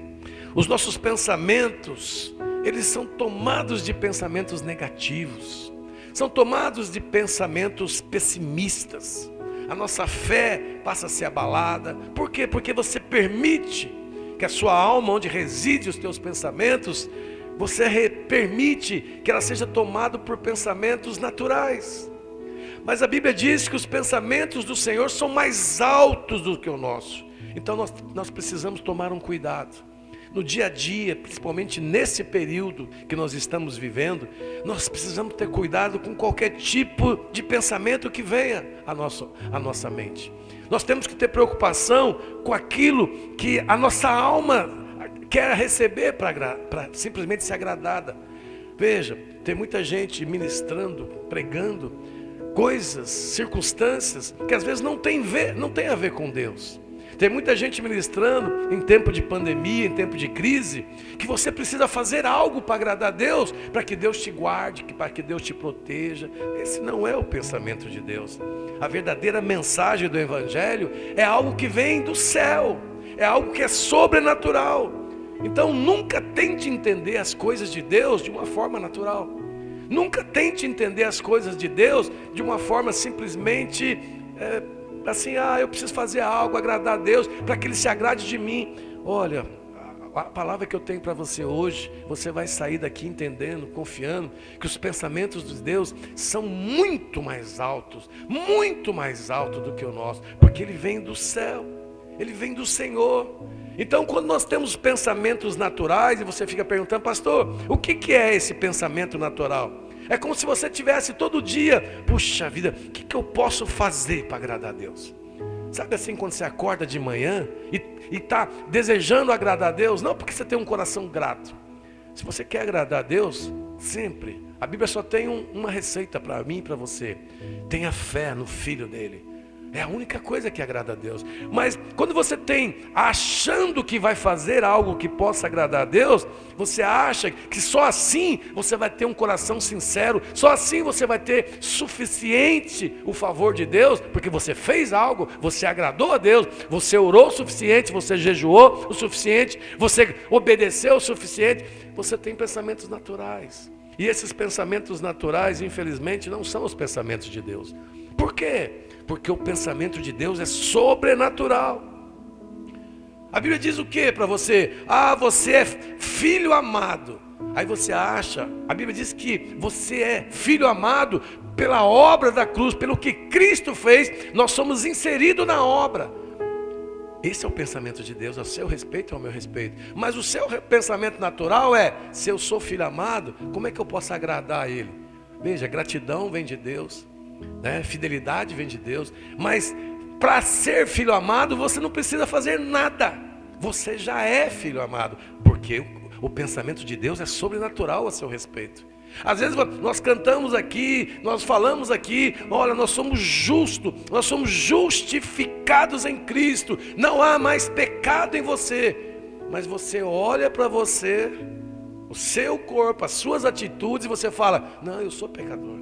os nossos pensamentos, eles são tomados de pensamentos negativos, são tomados de pensamentos pessimistas. A nossa fé passa a ser abalada. Por quê? Porque você permite que a sua alma, onde reside os teus pensamentos, você permite que ela seja tomada por pensamentos naturais. Mas a Bíblia diz que os pensamentos do Senhor são mais altos do que o nosso. Então nós precisamos tomar um cuidado. No dia a dia, principalmente nesse período que nós estamos vivendo, nós precisamos ter cuidado com qualquer tipo de pensamento que venha à nossa mente. Nós temos que ter preocupação com aquilo que a nossa alma quer receber para simplesmente ser agradada. Veja, tem muita gente ministrando, pregando coisas, circunstâncias que às vezes não tem a ver com Deus. Tem muita gente ministrando em tempo de pandemia, em tempo de crise, que você precisa fazer algo para agradar a Deus, para que Deus te guarde, para que Deus te proteja. Esse não é o pensamento de Deus. A verdadeira mensagem do Evangelho é algo que vem do céu, é algo que é sobrenatural. Então nunca tente entender as coisas de Deus de uma forma natural. Nunca tente entender as coisas de Deus de uma forma simplesmente assim, eu preciso fazer algo, agradar a Deus, para que Ele se agrade de mim. Olha, a palavra que eu tenho para você hoje, você vai sair daqui entendendo, confiando, que os pensamentos de Deus são muito mais altos do que o nosso, porque Ele vem do céu, Ele vem do Senhor. Então quando nós temos pensamentos naturais, e você fica perguntando, pastor, o que é esse pensamento natural? É como se você tivesse todo dia, puxa vida, o que eu posso fazer para agradar a Deus? Sabe assim, quando você acorda de manhã e está desejando agradar a Deus, não porque você tem um coração grato. Se você quer agradar a Deus, sempre, a Bíblia só tem uma receita para mim e para você. Tenha fé no Filho dele. É a única coisa que agrada a Deus. Mas quando você tem achando que vai fazer algo que possa agradar a Deus, você acha que só assim você vai ter um coração sincero, só assim você vai ter suficiente o favor de Deus, porque você fez algo, você agradou a Deus, você orou o suficiente, você jejuou o suficiente, você obedeceu o suficiente. Você tem pensamentos naturais. E esses pensamentos naturais, infelizmente, não são os pensamentos de Deus. Por quê? Porque o pensamento de Deus é sobrenatural. A Bíblia diz o que para você? Você é filho amado. Aí você acha, a Bíblia diz que você é filho amado pela obra da cruz, pelo que Cristo fez, nós somos inseridos na obra. Esse é o pensamento de Deus, a seu respeito e ao meu respeito. Mas o seu pensamento natural é, se eu sou filho amado, como é que eu posso agradar a Ele? Veja, gratidão vem de Deus, né? Fidelidade vem de Deus. Mas para ser filho amado, você não precisa fazer nada. Você já é filho amado, porque o pensamento de Deus é sobrenatural a seu respeito. Às vezes nós cantamos aqui, nós falamos aqui, olha, nós somos justos, nós somos justificados em Cristo, não há mais pecado em você. Mas você olha para você, o seu corpo, as suas atitudes, e você fala, não, eu sou pecador,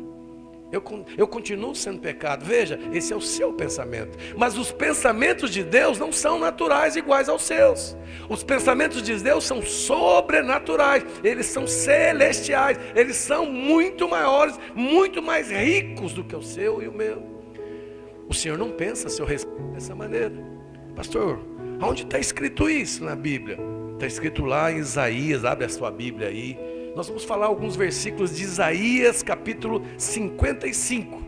eu continuo sendo pecado. Veja, esse é o seu pensamento. Mas os pensamentos de Deus não são naturais iguais aos seus. Os pensamentos de Deus são sobrenaturais, eles são celestiais, eles são muito maiores, muito mais ricos do que o seu e o meu. O Senhor não pensa a seu respeito dessa maneira. Pastor, aonde está escrito isso na Bíblia? Está escrito lá em Isaías, abre a sua Bíblia aí. Nós vamos falar alguns versículos de Isaías, capítulo 55.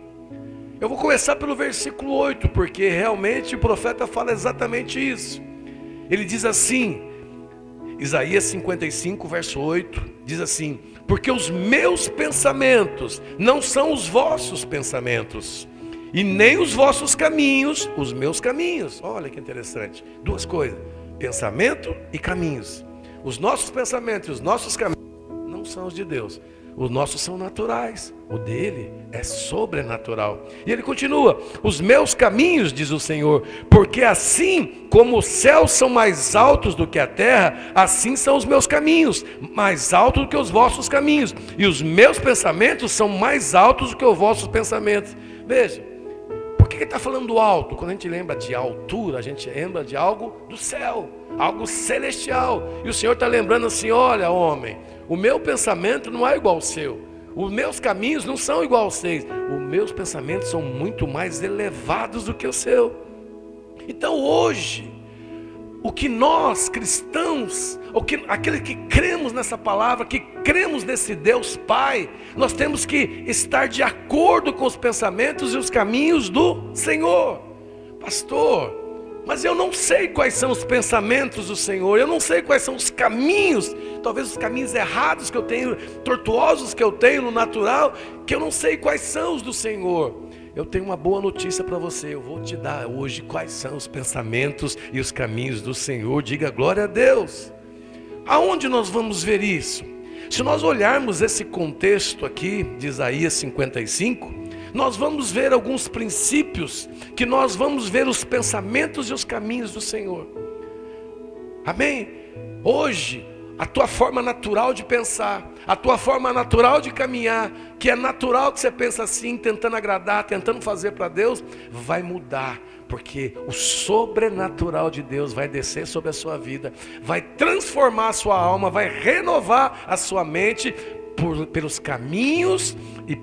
Eu vou começar pelo versículo 8, porque realmente o profeta fala exatamente isso. Ele diz assim, Isaías 55, verso 8, diz assim, porque os meus pensamentos não são os vossos pensamentos, e nem os vossos caminhos, os meus caminhos. Olha que interessante, duas coisas, pensamento e caminhos. Os nossos pensamentos e os nossos caminhos não são os de Deus. Os nossos são naturais, o dele é sobrenatural. E ele continua, os meus caminhos, diz o Senhor, porque assim como os céus são mais altos do que a terra, assim são os meus caminhos, mais altos do que os vossos caminhos, e os meus pensamentos são mais altos do que os vossos pensamentos. Veja, por que ele está falando alto? Quando a gente lembra de altura, a gente lembra de algo do céu, algo celestial. E o Senhor está lembrando assim, olha homem, o meu pensamento não é igual ao seu, os meus caminhos não são igual aos seus, os meus pensamentos são muito mais elevados do que o seu. Então hoje, o que nós cristãos, aquele que cremos nessa palavra, que cremos nesse Deus Pai, nós temos que estar de acordo com os pensamentos e os caminhos do Senhor. Pastor, mas eu não sei quais são os pensamentos do Senhor, eu não sei quais são os caminhos, talvez os caminhos errados que eu tenho, tortuosos que eu tenho no natural, que eu não sei quais são os do Senhor. Eu tenho uma boa notícia para você, eu vou te dar hoje quais são os pensamentos e os caminhos do Senhor. Diga glória a Deus. Aonde nós vamos ver isso? Se nós olharmos esse contexto aqui de Isaías 55, nós vamos ver alguns princípios, que nós vamos ver os pensamentos e os caminhos do Senhor. Amém? Hoje, a tua forma natural de pensar, a tua forma natural de caminhar, que é natural que você pensa assim, tentando agradar, tentando fazer para Deus, vai mudar, porque o sobrenatural de Deus vai descer sobre a sua vida, vai transformar a sua alma, vai renovar a sua mente pelos caminhos e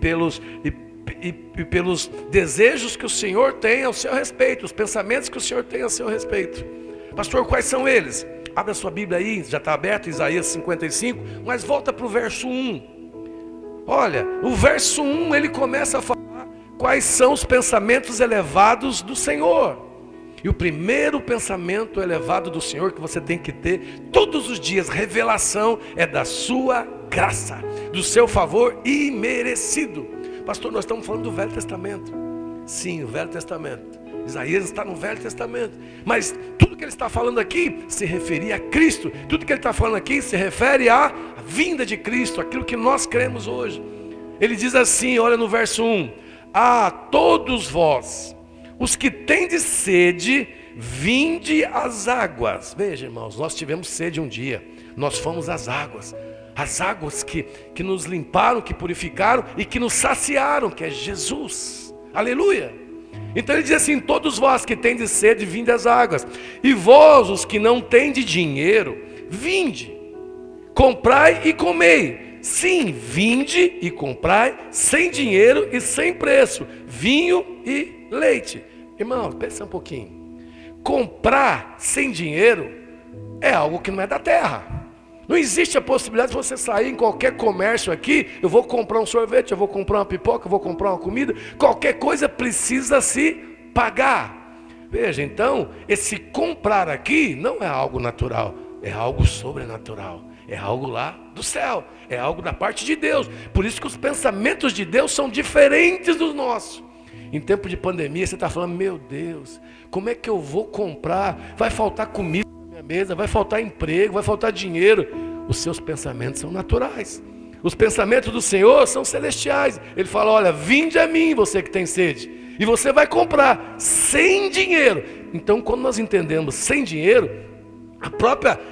pelos desejos que o Senhor tem ao seu respeito, os pensamentos que o Senhor tem ao seu respeito. Pastor, quais são eles? Abre a sua Bíblia aí, já está aberto, Isaías 55, mas volta para o verso 1. Olha, o verso 1 ele começa a falar quais são os pensamentos elevados do Senhor. E o primeiro pensamento elevado do Senhor que você tem que ter todos os dias, revelação, é da sua graça, do seu favor imerecido. Pastor, nós estamos falando do Velho Testamento. Sim, o Velho Testamento. Isaías está no Velho Testamento. Mas tudo que ele está falando aqui se referia a Cristo. Tudo que ele está falando aqui se refere à vinda de Cristo, aquilo que nós cremos hoje. Ele diz assim, olha no verso 1. A todos vós, os que tendes sede, vinde às águas. Veja, irmãos, nós tivemos sede um dia, nós fomos às águas que nos limparam, que purificaram e que nos saciaram, que é Jesus. Aleluia! Então ele diz assim: todos vós que tendes sede, vinde às águas, e vós, os que não tendes dinheiro, vinde, comprai e comei. Sim, vinde e comprai sem dinheiro e sem preço, vinho e leite. Irmão, pensa um pouquinho. Comprar sem dinheiro é algo que não é da terra. Não existe a possibilidade de você sair em qualquer comércio aqui, eu vou comprar um sorvete, eu vou comprar uma pipoca, eu vou comprar uma comida, qualquer coisa precisa se pagar. Veja, então, esse comprar aqui não é algo natural, é algo sobrenatural. É algo lá do céu, é algo da parte de Deus. Por isso que os pensamentos de Deus são diferentes dos nossos. Em tempo de pandemia você está falando: meu Deus, como é que eu vou comprar? Vai faltar comida na minha mesa, vai faltar emprego, vai faltar dinheiro. Os seus pensamentos são naturais. Os pensamentos do Senhor são celestiais. Ele fala: olha, vinde a mim, você que tem sede, e você vai comprar sem dinheiro. Então, quando nós entendemos sem dinheiro,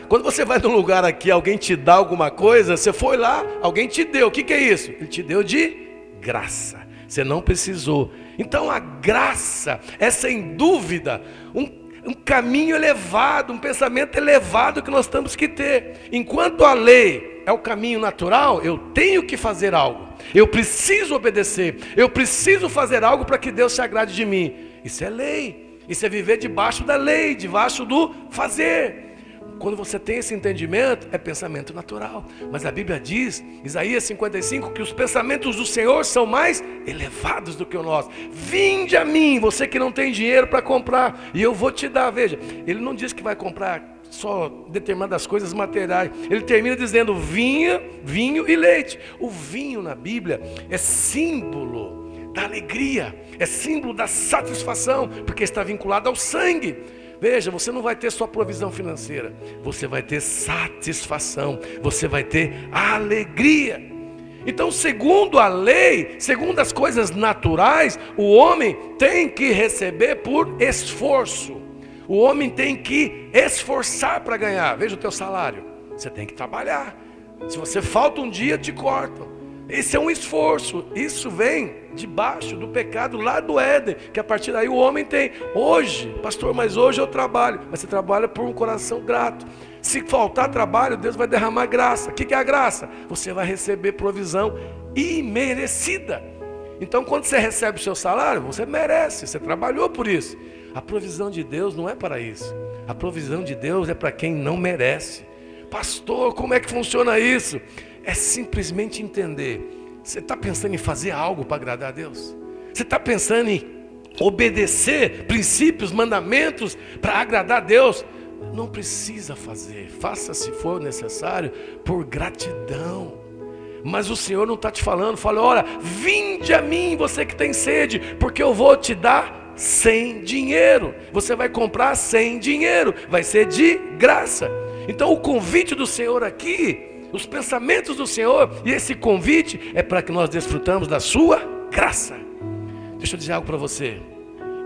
quando você vai num lugar aqui, alguém te dá alguma coisa, você foi lá, alguém te deu, o que é isso? Ele te deu de graça, você não precisou. Então a graça é sem dúvida um caminho elevado, um pensamento elevado que nós temos que ter. Enquanto a lei é o caminho natural, eu tenho que fazer algo, eu preciso obedecer, eu preciso fazer algo para que Deus se agrade de mim. Isso é lei, isso é viver debaixo da lei, debaixo do fazer. Quando você tem esse entendimento, é pensamento natural. Mas a Bíblia diz, Isaías 55, que os pensamentos do Senhor são mais elevados do que o nosso. Vinde a mim, você que não tem dinheiro para comprar, e eu vou te dar. Veja, ele não diz que vai comprar só determinadas coisas materiais. Ele termina dizendo vinho e leite. O vinho na Bíblia é símbolo da alegria, é símbolo da satisfação, porque está vinculado ao sangue. Veja, você não vai ter só provisão financeira, você vai ter satisfação, você vai ter alegria. Então, segundo a lei, segundo as coisas naturais, o homem tem que receber por esforço. O homem tem que esforçar para ganhar. Veja o teu salário, você tem que trabalhar. Se você falta um dia, te cortam. Esse é um esforço. Isso vem debaixo do pecado lá do Éden, que a partir daí o homem tem. Hoje, pastor, mas hoje eu trabalho. Mas você trabalha por um coração grato. Se faltar trabalho, Deus vai derramar graça. O que é a graça? Você vai receber provisão imerecida. Então, quando você recebe o seu salário, você merece, você trabalhou por isso. A provisão de Deus não é para isso. A provisão de Deus é para quem não merece. Pastor, como é que funciona isso? É simplesmente entender. Você está pensando em fazer algo para agradar a Deus? Você está pensando em obedecer princípios, mandamentos para agradar a Deus? Não precisa fazer. Faça, se for necessário, por gratidão. Mas o Senhor não está te falando. Fala: olha, vinde a mim, você que tem sede, porque eu vou te dar sem dinheiro. Você vai comprar sem dinheiro, vai ser de graça. Então o convite do Senhor aqui, os pensamentos do Senhor, e esse convite é para que nós desfrutamos da sua graça. Deixa eu dizer algo para você.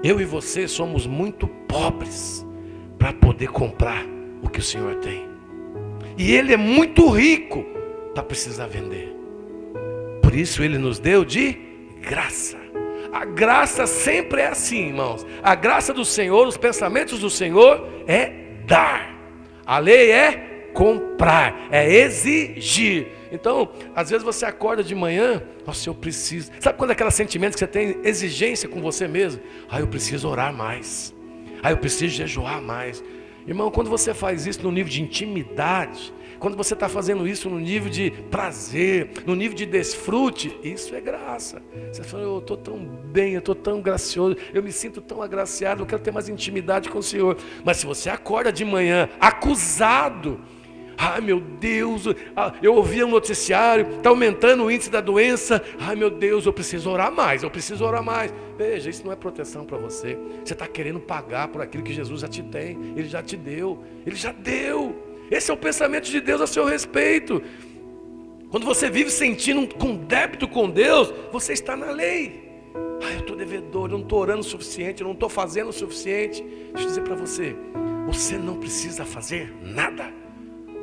Eu e você somos muito pobres para poder comprar o que o Senhor tem. E Ele é muito rico para precisar vender. Por isso Ele nos deu de graça. A graça sempre é assim, irmãos. A graça do Senhor, os pensamentos do Senhor é dar. A lei é comprar, é exigir. Então, às vezes você acorda de manhã, nossa, eu preciso. Sabe quando é aquele sentimento que você tem exigência com você mesmo? Eu preciso orar mais. Eu preciso jejuar mais. Irmão, quando você faz isso no nível de intimidade, quando você está fazendo isso no nível de prazer, no nível de desfrute, isso é graça. Você fala: eu estou tão bem, eu estou tão gracioso, eu me sinto tão agraciado, eu quero ter mais intimidade com o Senhor. Mas se você acorda de manhã acusado, ai meu Deus, eu ouvi um noticiário, está aumentando o índice da doença, ai meu Deus, eu preciso orar mais, eu preciso orar mais. Veja, isso não é proteção para você. Você está querendo pagar por aquilo que Jesus já te tem, Ele já te deu, Ele já deu. Esse é o pensamento de Deus a seu respeito. Quando você vive sentindo com débito com Deus, você está na lei. eu estou devedor, eu não estou orando o suficiente, eu não estou fazendo o suficiente. Deixa eu dizer para você, você não precisa fazer nada.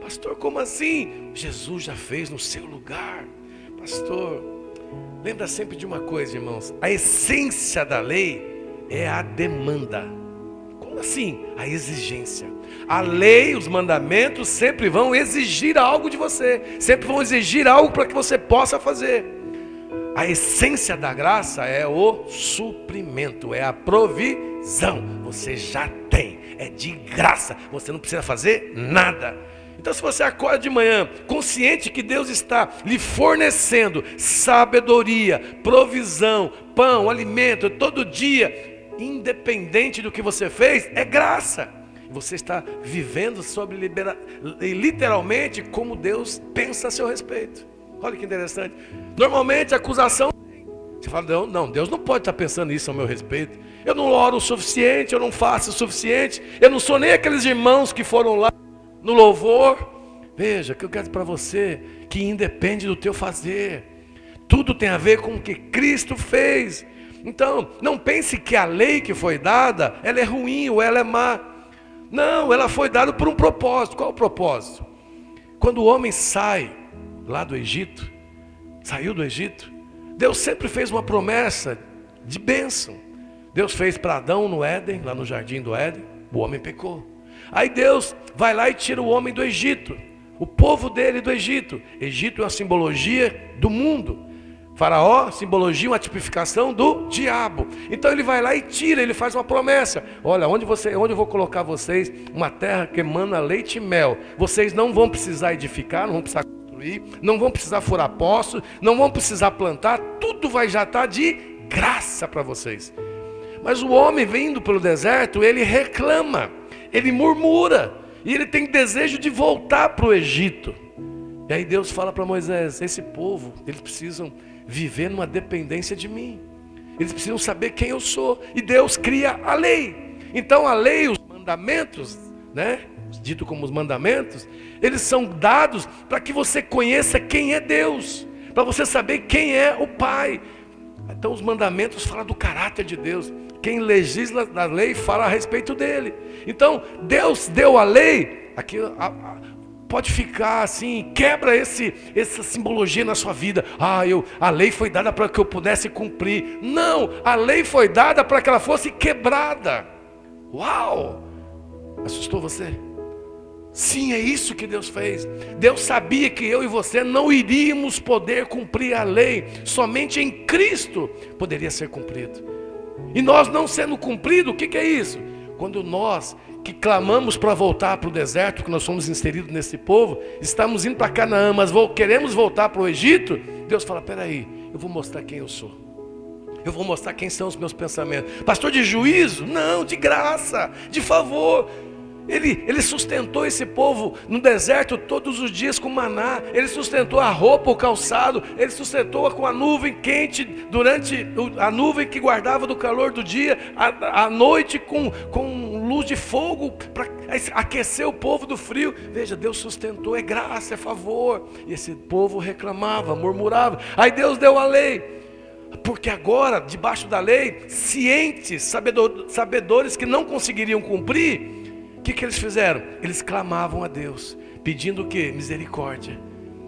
Pastor, como assim? Jesus já fez no seu lugar. Pastor, lembra sempre de uma coisa, irmãos, a essência da lei é a demanda. Como assim? A exigência. A lei, os mandamentos sempre vão exigir algo de você, sempre vão exigir algo para que você possa fazer. A essência da graça é o suprimento, é a provisão. Você já tem, é de graça, você não precisa fazer nada. Então, se você acorda de manhã consciente que Deus está lhe fornecendo sabedoria, provisão, pão, alimento, todo dia, independente do que você fez, é graça. Você está vivendo literalmente como Deus pensa a seu respeito. Olha que interessante. Normalmente a acusação, você fala, não, Deus não pode estar pensando isso ao meu respeito. Eu não oro o suficiente, eu não faço o suficiente, eu não sou nem aqueles irmãos que foram lá no louvor. Veja, que eu quero para você, que independe do teu fazer. Tudo tem a ver com o que Cristo fez. Então, não pense que a lei que foi dada, ela é ruim ou ela é má. Não, ela foi dada por um propósito. Qual o propósito? Quando o homem sai lá do Egito, saiu do Egito, Deus sempre fez uma promessa de bênção. Deus fez para Adão no Éden, lá no jardim do Éden, o homem pecou. Aí Deus vai lá e tira o homem do Egito, o povo dele do Egito. Egito é uma simbologia do mundo. Faraó, simbologia, uma tipificação do diabo. Então ele vai lá e tira, ele faz uma promessa. Olha, onde eu vou colocar vocês, uma terra que emana leite e mel. Vocês não vão precisar edificar, não vão precisar construir, não vão precisar furar poços, não vão precisar plantar, tudo vai já estar de graça para vocês. Mas o homem vindo pelo deserto, ele reclama, ele murmura, e ele tem desejo de voltar para o Egito. E aí Deus fala para Moisés, esse povo, eles precisam viver numa dependência de mim. Eles precisam saber quem eu sou. E Deus cria a lei. Então a lei, os mandamentos, né, dito como os mandamentos, eles são dados para que você conheça quem é Deus, para você saber quem é o Pai. Então os mandamentos falam do caráter de Deus. Quem legisla da lei fala a respeito dele. Então Deus deu a lei. Aqui pode ficar assim, quebra essa simbologia na sua vida. A lei foi dada para que eu pudesse cumprir. Não, a lei foi dada para que ela fosse quebrada. Uau! Assustou você? Sim, é isso que Deus fez. Deus sabia que eu e você não iríamos poder cumprir a lei. Somente em Cristo poderia ser cumprido. E nós não sendo cumprido, o que é isso? Quando nós que clamamos para voltar para o deserto, que nós somos inseridos nesse povo, estamos indo para Canaã, mas queremos voltar para o Egito, Deus fala, peraí, eu vou mostrar quem eu sou. Eu vou mostrar quem são os meus pensamentos. Pastor, de juízo? Não, de graça, de favor. Ele sustentou esse povo no deserto todos os dias com maná. Ele sustentou a roupa, o calçado. Ele sustentou com a nuvem quente durante a nuvem que guardava do calor do dia. A noite com luz de fogo para aquecer o povo do frio. Veja, Deus sustentou, é graça, é favor. E esse povo reclamava, murmurava. Aí Deus deu a lei. Porque agora, debaixo da lei, cientes, sabedores que não conseguiriam cumprir, o que eles fizeram? Eles clamavam a Deus, pedindo o quê? Misericórdia.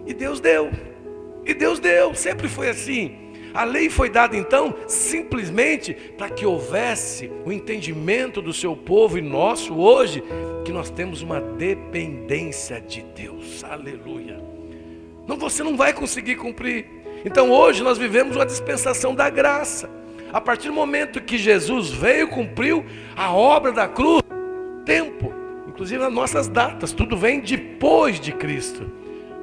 E Deus deu. E Deus deu, sempre foi assim. A lei foi dada então, simplesmente para que houvesse o entendimento do seu povo e nosso hoje, que nós temos uma dependência de Deus. Aleluia. Você não vai conseguir cumprir. Então hoje nós vivemos uma dispensação da graça. A partir do momento que Jesus veio, cumpriu a obra da cruz, tempo, inclusive nas nossas datas, tudo vem depois de Cristo.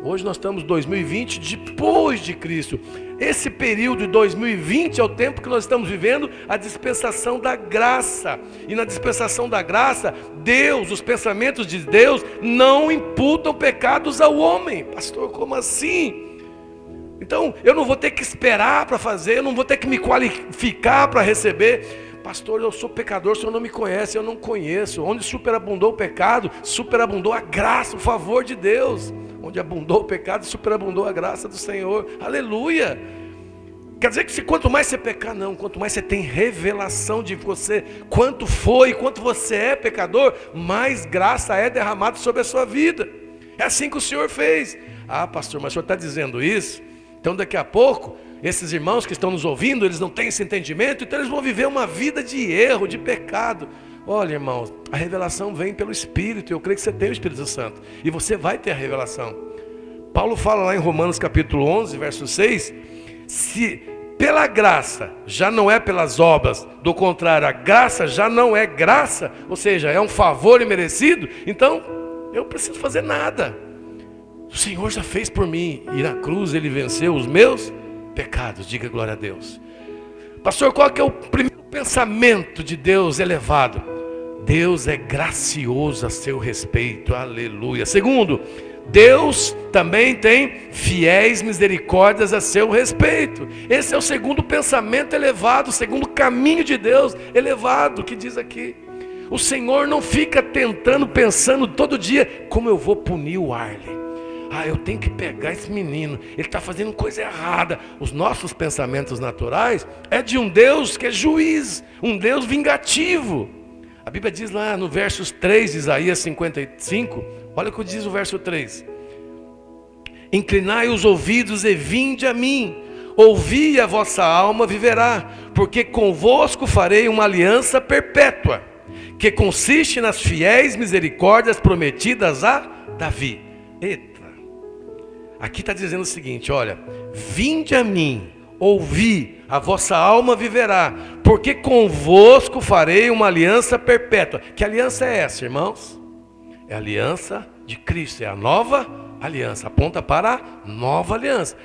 Hoje nós estamos em 2020, depois de Cristo. Esse período de 2020 é o tempo que nós estamos vivendo a dispensação da graça. E na dispensação da graça, Deus, os pensamentos de Deus não imputam pecados ao homem. Pastor, como assim? Então eu não vou ter que esperar para fazer, eu não vou ter que me qualificar para receber. Pastor, eu sou pecador, o senhor não me conhece, eu não conheço. Onde superabundou o pecado, superabundou a graça, o favor de Deus. Onde abundou o pecado, superabundou a graça do Senhor. Aleluia! Quer dizer que quanto mais você pecar, não, quanto mais você tem revelação de você, quanto foi, quanto você é pecador, mais graça é derramada sobre a sua vida. É assim que o Senhor fez. Ah, pastor, mas o senhor está dizendo isso? Então daqui a pouco, esses irmãos que estão nos ouvindo, eles não têm esse entendimento, então eles vão viver uma vida de erro, de pecado. Olha, irmãos, a revelação vem pelo Espírito, eu creio que você tem o Espírito Santo, e você vai ter a revelação. Paulo fala lá em Romanos capítulo 11, verso 6, se pela graça já não é pelas obras, do contrário, a graça já não é graça, ou seja, é um favor imerecido, então eu não preciso fazer nada. O Senhor já fez por mim, e na cruz Ele venceu os meus pecados. Diga glória a Deus. Pastor, qual que é o primeiro pensamento de Deus elevado? Deus é gracioso a seu respeito, aleluia. Segundo, Deus também tem fiéis misericórdias a seu respeito. Esse é o segundo pensamento elevado, o segundo caminho de Deus elevado, que diz aqui. O Senhor não fica pensando todo dia, como eu vou punir o Arley. Ah, eu tenho que pegar esse menino, ele está fazendo coisa errada. Os nossos pensamentos naturais é de um Deus que é juiz, um Deus vingativo. A Bíblia diz lá no versos 3 de Isaías 55, olha o que diz o verso 3. Inclinai os ouvidos e vinde a mim, ouvi e a vossa alma viverá, porque convosco farei uma aliança perpétua, que consiste nas fiéis misericórdias prometidas a Davi. Eita, aqui está dizendo o seguinte, olha, vinde a mim, ouvi, a vossa alma viverá, porque convosco farei uma aliança perpétua. Que aliança é essa, irmãos? É a aliança de Cristo, é a nova aliança, aponta para a nova aliança.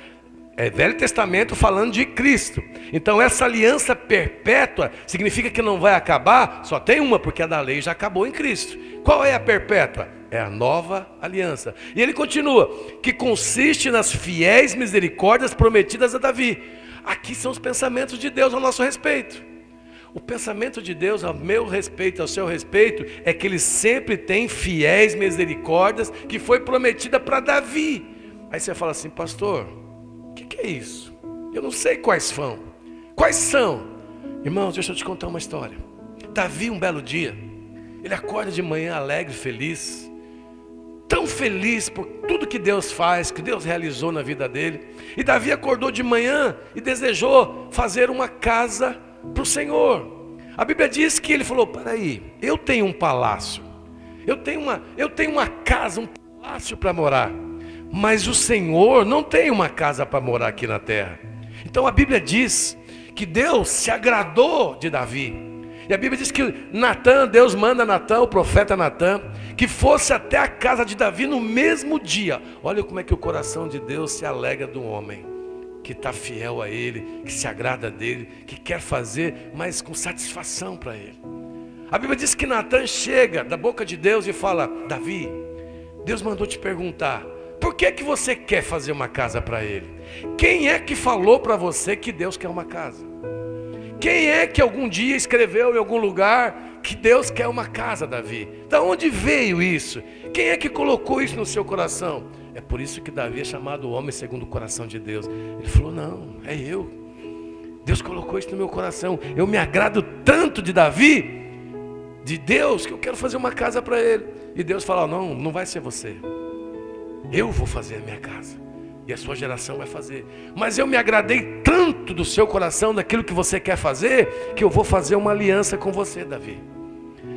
É Velho Testamento falando de Cristo. Então essa aliança perpétua significa que não vai acabar, só tem uma, porque a da lei já acabou em Cristo. Qual é a perpétua? É a nova aliança. E ele continua, que consiste nas fiéis misericórdias prometidas a Davi. Aqui são os pensamentos de Deus ao nosso respeito. O pensamento de Deus ao meu respeito, ao seu respeito, é que Ele sempre tem fiéis misericórdias que foi prometida para Davi. Aí você fala assim, pastor, o que é isso? Eu não sei quais são. Quais são? Irmãos, deixa eu te contar uma história. Davi, um belo dia, ele acorda de manhã alegre, feliz, tão feliz por tudo que Deus faz, que Deus realizou na vida dele. E Davi acordou de manhã e desejou fazer uma casa para o Senhor. A Bíblia diz que ele falou, peraí, eu tenho um palácio, eu tenho uma casa, um palácio para morar, mas o Senhor não tem uma casa para morar aqui na terra. Então a Bíblia diz que Deus se agradou de Davi. E a Bíblia diz que Natã, Deus manda Natã, o profeta Natã, que fosse até a casa de Davi no mesmo dia. Olha como é que o coração de Deus se alegra do homem, que está fiel a Ele, que se agrada dele, que quer fazer, mas com satisfação para Ele. A Bíblia diz que Natã chega da boca de Deus e fala, Davi, Deus mandou te perguntar, por que você quer fazer uma casa para Ele? Quem é que falou para você que Deus quer uma casa? Quem é que algum dia escreveu em algum lugar que Deus quer uma casa, Davi? Da onde veio isso? Quem é que colocou isso no seu coração? É por isso que Davi é chamado o homem segundo o coração de Deus. Ele falou, não, é eu. Deus colocou isso no meu coração. Eu me agrado tanto de Davi, de Deus, que eu quero fazer uma casa para ele. E Deus fala, não, não vai ser você. Eu vou fazer a minha casa. E a sua geração vai fazer. Mas eu me agradei tanto do seu coração, daquilo que você quer fazer, que eu vou fazer uma aliança com você, Davi.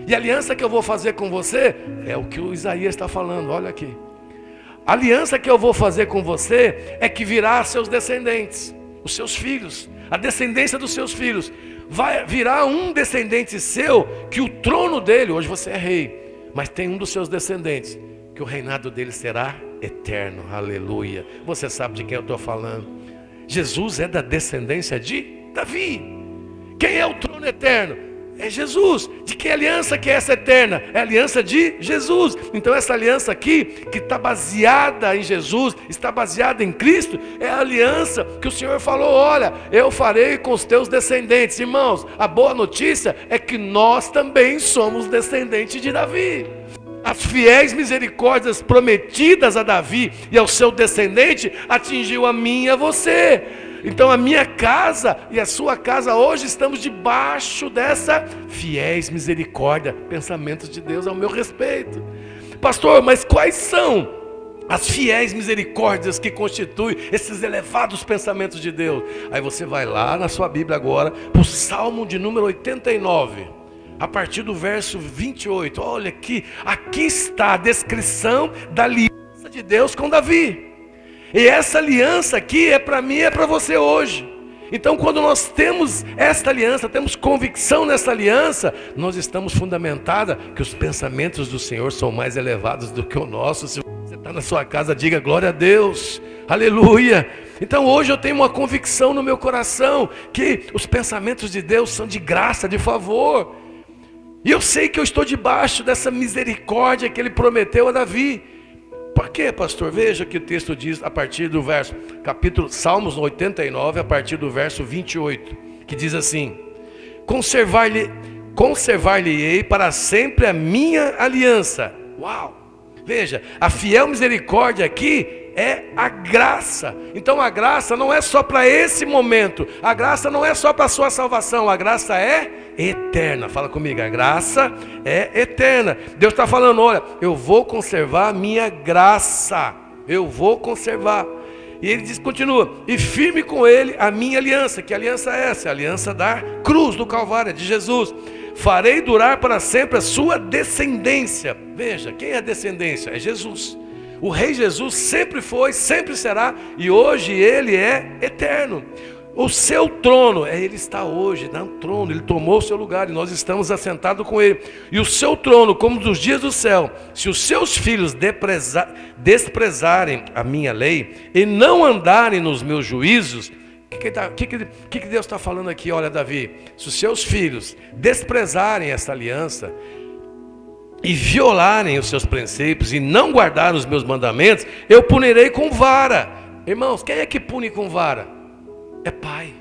E a aliança que eu vou fazer com você é o que o Isaías está falando, olha aqui. A aliança que eu vou fazer com você é que virá seus descendentes, os seus filhos, a descendência dos seus filhos. Vai virar um descendente seu, que o trono dele, hoje você é rei, mas tem um dos seus descendentes, que o reinado dele será eterno, aleluia. Você sabe de quem eu estou falando. Jesus é da descendência de Davi. Quem é o trono eterno? É Jesus. De que aliança que é essa eterna? É a aliança de Jesus. Então essa aliança aqui, que está baseada em Jesus, está baseada em Cristo, é a aliança que o Senhor falou, olha, eu farei com os teus descendentes. Irmãos, a boa notícia é que nós também somos descendentes de Davi. As fiéis misericórdias prometidas a Davi e ao seu descendente atingiu a mim e a você. Então a minha casa e a sua casa hoje estamos debaixo dessa fiéis misericórdia, pensamentos de Deus ao meu respeito. Pastor, mas quais são as fiéis misericórdias que constituem esses elevados pensamentos de Deus? Aí você vai lá na sua Bíblia agora, para o Salmo de número 89, a partir do verso 28. Olha aqui está a descrição da aliança de Deus com Davi. E essa aliança aqui é para mim, é para você hoje. Então quando nós temos esta aliança, temos convicção nessa aliança, nós estamos fundamentados que os pensamentos do Senhor são mais elevados do que o nosso. Se você está na sua casa, diga glória a Deus, aleluia. Então hoje eu tenho uma convicção no meu coração, que os pensamentos de Deus são de graça, de favor. E eu sei que eu estou debaixo dessa misericórdia que Ele prometeu a Davi. Por quê, pastor? Veja que o texto diz a partir do verso, capítulo Salmos 89, a partir do verso 28, que diz assim: conservar-lhe-ei para sempre a minha aliança. Uau! Veja, a fiel misericórdia aqui é a graça. Então a graça não é só para esse momento, a graça não é só para a sua salvação, a graça é eterna. Fala comigo, a graça é eterna. Deus está falando, olha, eu vou conservar a minha graça, eu vou conservar. E ele diz, continua, e firme com ele a minha aliança. Que aliança é essa? A aliança da cruz, do Calvário, de Jesus. Farei durar para sempre a sua descendência. Veja, quem é a descendência? É Jesus. O Rei Jesus sempre foi, sempre será, e hoje Ele é eterno. O seu trono, Ele está hoje no trono, Ele tomou o seu lugar e nós estamos assentados com Ele. E o seu trono, como dos dias do céu, se os seus filhos desprezarem a minha lei e não andarem nos meus juízos, o que Deus está falando aqui? Olha, Davi, se os seus filhos desprezarem essa aliança e violarem os seus princípios e não guardarem os meus mandamentos, eu punirei com vara. Irmãos, quem é que pune com vara? É pai.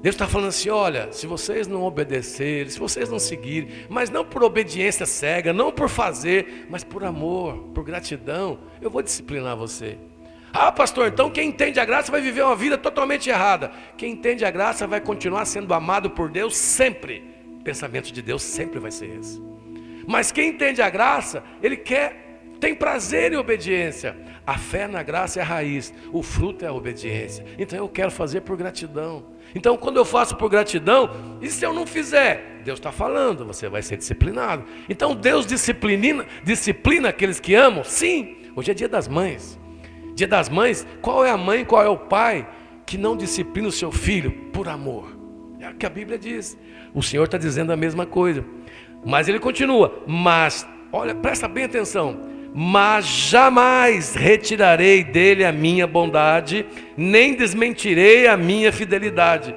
Deus está falando assim, olha, se vocês não obedecerem, se vocês não seguirem, mas não por obediência cega, não por fazer, mas por amor, por gratidão, eu vou disciplinar você. Ah, pastor, então quem entende a graça vai viver uma vida totalmente errada. Quem entende a graça vai continuar sendo amado por Deus sempre. O pensamento de Deus sempre vai ser esse. Mas quem entende a graça, ele tem prazer em obediência. A fé na graça é a raiz, o fruto é a obediência. Então eu quero fazer por gratidão. Então quando eu faço por gratidão, e se eu não fizer? Deus está falando, você vai ser disciplinado. Então Deus disciplina aqueles que amam? Sim, hoje é dia das mães. Dia das mães, qual é a mãe, qual é o pai que não disciplina o seu filho por amor? É o que a Bíblia diz. O Senhor está dizendo a mesma coisa. Mas ele continua, mas, olha, presta bem atenção, mas jamais retirarei dele a minha bondade, nem desmentirei a minha fidelidade.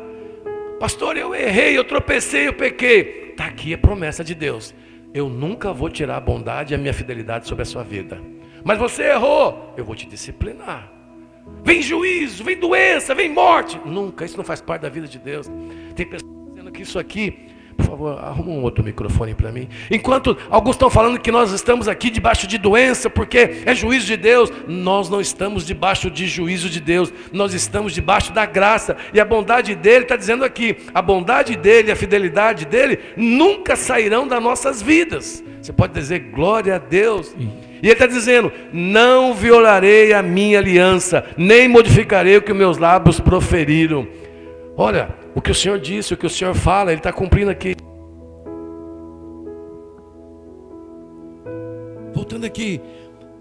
Pastor, eu errei, eu tropecei, eu pequei. Está aqui a promessa de Deus. Eu nunca vou tirar a bondade e a minha fidelidade sobre a sua vida. Mas você errou, eu vou te disciplinar. Vem juízo, vem doença, vem morte. Nunca, isso não faz parte da vida de Deus. Tem pessoas dizendo que isso aqui... Por favor, arruma um outro microfone para mim. Enquanto alguns estão falando que nós estamos aqui debaixo de doença, porque é juízo de Deus, nós não estamos debaixo de juízo de Deus, nós estamos debaixo da graça, e a bondade dele, está dizendo aqui, a bondade dele, a fidelidade dele, nunca sairão das nossas vidas. Você pode dizer glória a Deus. E ele está dizendo, não violarei a minha aliança, nem modificarei o que meus lábios proferiram. Olha, o que o Senhor disse, o que o Senhor fala, Ele está cumprindo aqui. Voltando aqui,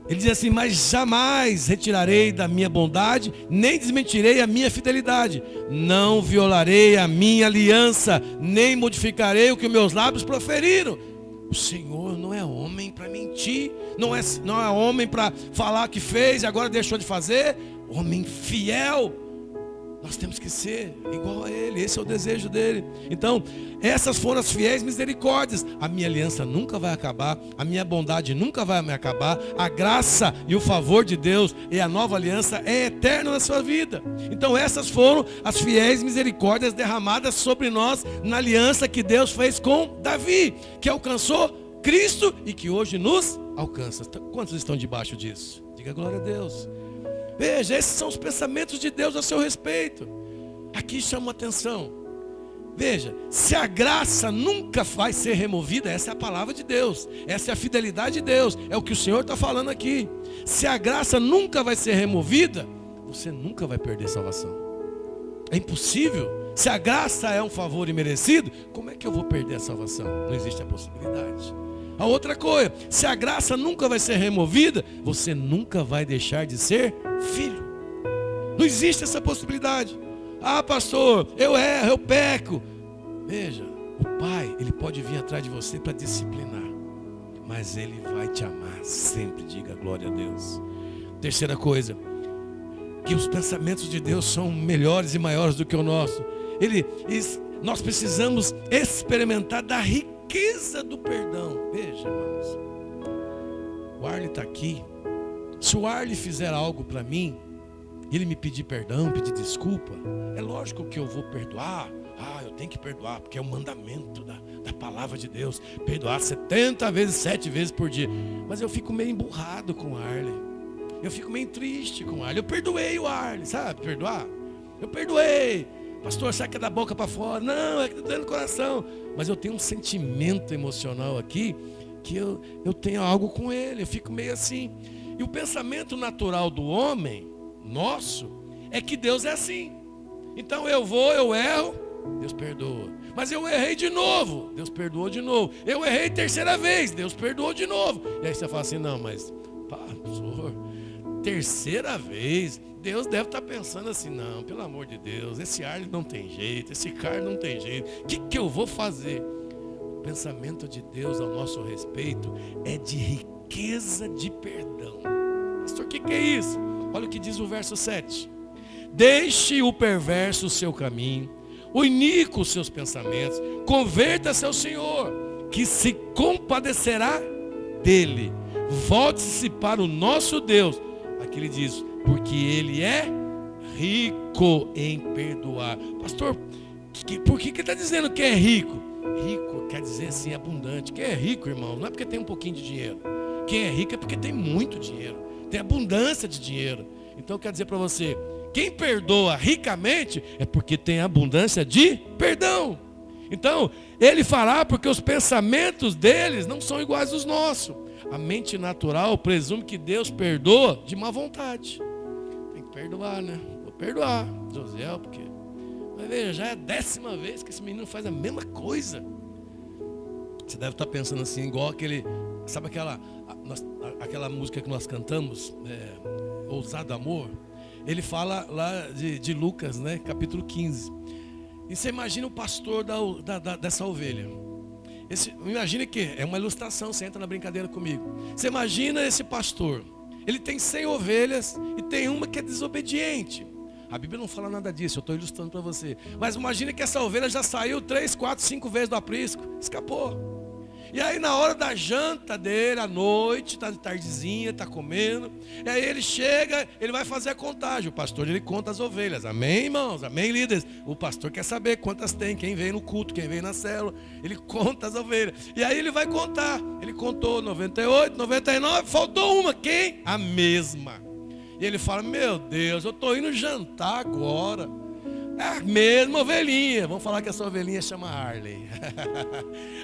Ele diz assim, mas jamais retirarei da minha bondade, nem desmentirei a minha fidelidade. Não violarei a minha aliança, nem modificarei o que meus lábios proferiram. O Senhor não é homem para mentir, não é homem para falar que fez e agora deixou de fazer. Homem fiel. Nós temos que ser igual a Ele, esse é o desejo dele. Então, essas foram as fiéis misericórdias. A minha aliança nunca vai acabar, a minha bondade nunca vai me acabar. A graça e o favor de Deus e a nova aliança é eterna na sua vida. Então, essas foram as fiéis misericórdias derramadas sobre nós na aliança que Deus fez com Davi, que alcançou Cristo e que hoje nos alcança. Quantos estão debaixo disso? Diga glória a Deus. Veja, esses são os pensamentos de Deus a seu respeito. Aqui chama atenção. Veja, se a graça nunca vai ser removida, essa é a palavra de Deus, essa é a fidelidade de Deus, é o que o Senhor está falando aqui. Se a graça nunca vai ser removida, você nunca vai perder salvação. É impossível. Se a graça é um favor imerecido, como é que eu vou perder a salvação? Não existe a possibilidade. A outra coisa, se a graça nunca vai ser removida, você nunca vai deixar de ser filho. Não existe essa possibilidade. Ah, pastor, eu erro, eu peco. Veja, o pai, ele pode vir atrás de você para disciplinar, mas ele vai te amar sempre. Diga glória a Deus. Terceira coisa, que os pensamentos de Deus são melhores e maiores do que o nosso. Nós precisamos experimentar da riqueza do perdão. Veja, irmãos, o Arley está aqui. Se o Arley fizer algo para mim, ele me pedir perdão, pedir desculpa, é lógico que eu vou perdoar. Eu tenho que perdoar, porque é o mandamento da palavra de Deus. Perdoar 70 vezes, 7 vezes por dia. Mas eu fico meio emburrado com o Arley. Eu fico meio triste com o Arley. Eu perdoei o Arley, sabe? Perdoar. Eu perdoei. Pastor, será que é da boca para fora? Não, é que está dentro do coração. Mas eu tenho um sentimento emocional aqui, que eu tenho algo com ele. Eu fico meio assim. E o pensamento natural do homem, nosso, é que Deus é assim. Então eu erro, Deus perdoa. Mas eu errei de novo, Deus perdoou de novo. Eu errei terceira vez, Deus perdoou de novo. E aí você fala assim, não, mas pastor, terceira vez, Deus deve estar pensando assim, não, pelo amor de Deus, esse ar não tem jeito, esse cara não tem jeito, o que eu vou fazer? O pensamento de Deus ao nosso respeito é de riqueza de perdão. Pastor, o que é isso? Olha o que diz o verso 7. Deixe o perverso o seu caminho, o iníquo os seus pensamentos, converta-se ao Senhor, que se compadecerá dele. Volte-se para o nosso Deus. Aqui ele diz, porque ele é rico em perdoar. Pastor, por que ele está dizendo que é rico? Rico quer dizer assim, abundante. Quem é rico, irmão, não é porque tem um pouquinho de dinheiro. Quem é rico é porque tem muito dinheiro, tem abundância de dinheiro. Então eu quero dizer para você, quem perdoa ricamente é porque tem abundância de perdão. Então, ele fará porque os pensamentos deles não são iguais aos nossos. A mente natural presume que Deus perdoa de má vontade. Tem que perdoar, né? Vou perdoar, José, porque... Mas veja, já é a 10ª vez que esse menino faz a mesma coisa. Você deve estar pensando assim, igual aquele... Sabe aquela música que nós cantamos? Ousado Amor? Ele fala lá de Lucas, né? Capítulo 15. E você imagina o pastor dessa ovelha. Imagina que é uma ilustração, você entra na brincadeira comigo. Você imagina esse pastor. Ele tem 100 ovelhas e tem uma que é desobediente. A Bíblia não fala nada disso, eu estou ilustrando para você. Mas imagina que essa ovelha já saiu 3, 4, 5 vezes do aprisco. Escapou. E aí na hora da janta dele, à noite, está de tardezinha, está comendo. E aí ele chega, ele vai fazer a contagem. O pastor, ele conta as ovelhas. Amém, irmãos? Amém, líderes? O pastor quer saber quantas tem, quem vem no culto, quem vem na célula. Ele conta as ovelhas. E aí ele vai contar. Ele contou 98, 99, faltou uma. Quem? A mesma. E ele fala, meu Deus, eu estou indo jantar agora. É a mesma ovelhinha. Vamos falar que essa ovelhinha chama Arley.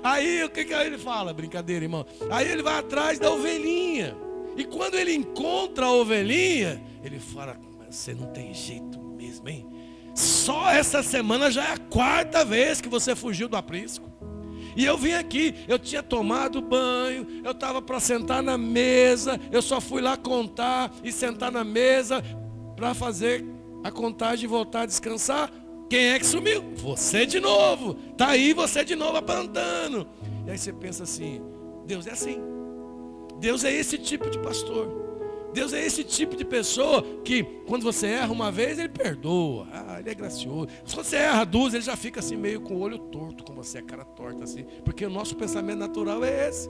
Aí o que ele fala? Brincadeira, irmão. Aí ele vai atrás da ovelhinha. E quando ele encontra a ovelhinha, ele fala, você não tem jeito mesmo, hein? Só essa semana já é a 4ª vez que você fugiu do aprisco. E eu vim aqui, eu tinha tomado banho, eu estava para sentar na mesa, eu só fui lá contar e sentar na mesa para fazer a contagem e voltar a descansar. Quem é que sumiu? Você de novo. Tá aí você de novo aprontando. E aí você pensa assim, Deus é assim. Deus é esse tipo de pastor. Deus é esse tipo de pessoa que quando você erra uma vez, ele perdoa. Ele é gracioso. Se você erra 2, ele já fica assim meio com o olho torto com você, a cara torta assim. Porque o nosso pensamento natural é esse.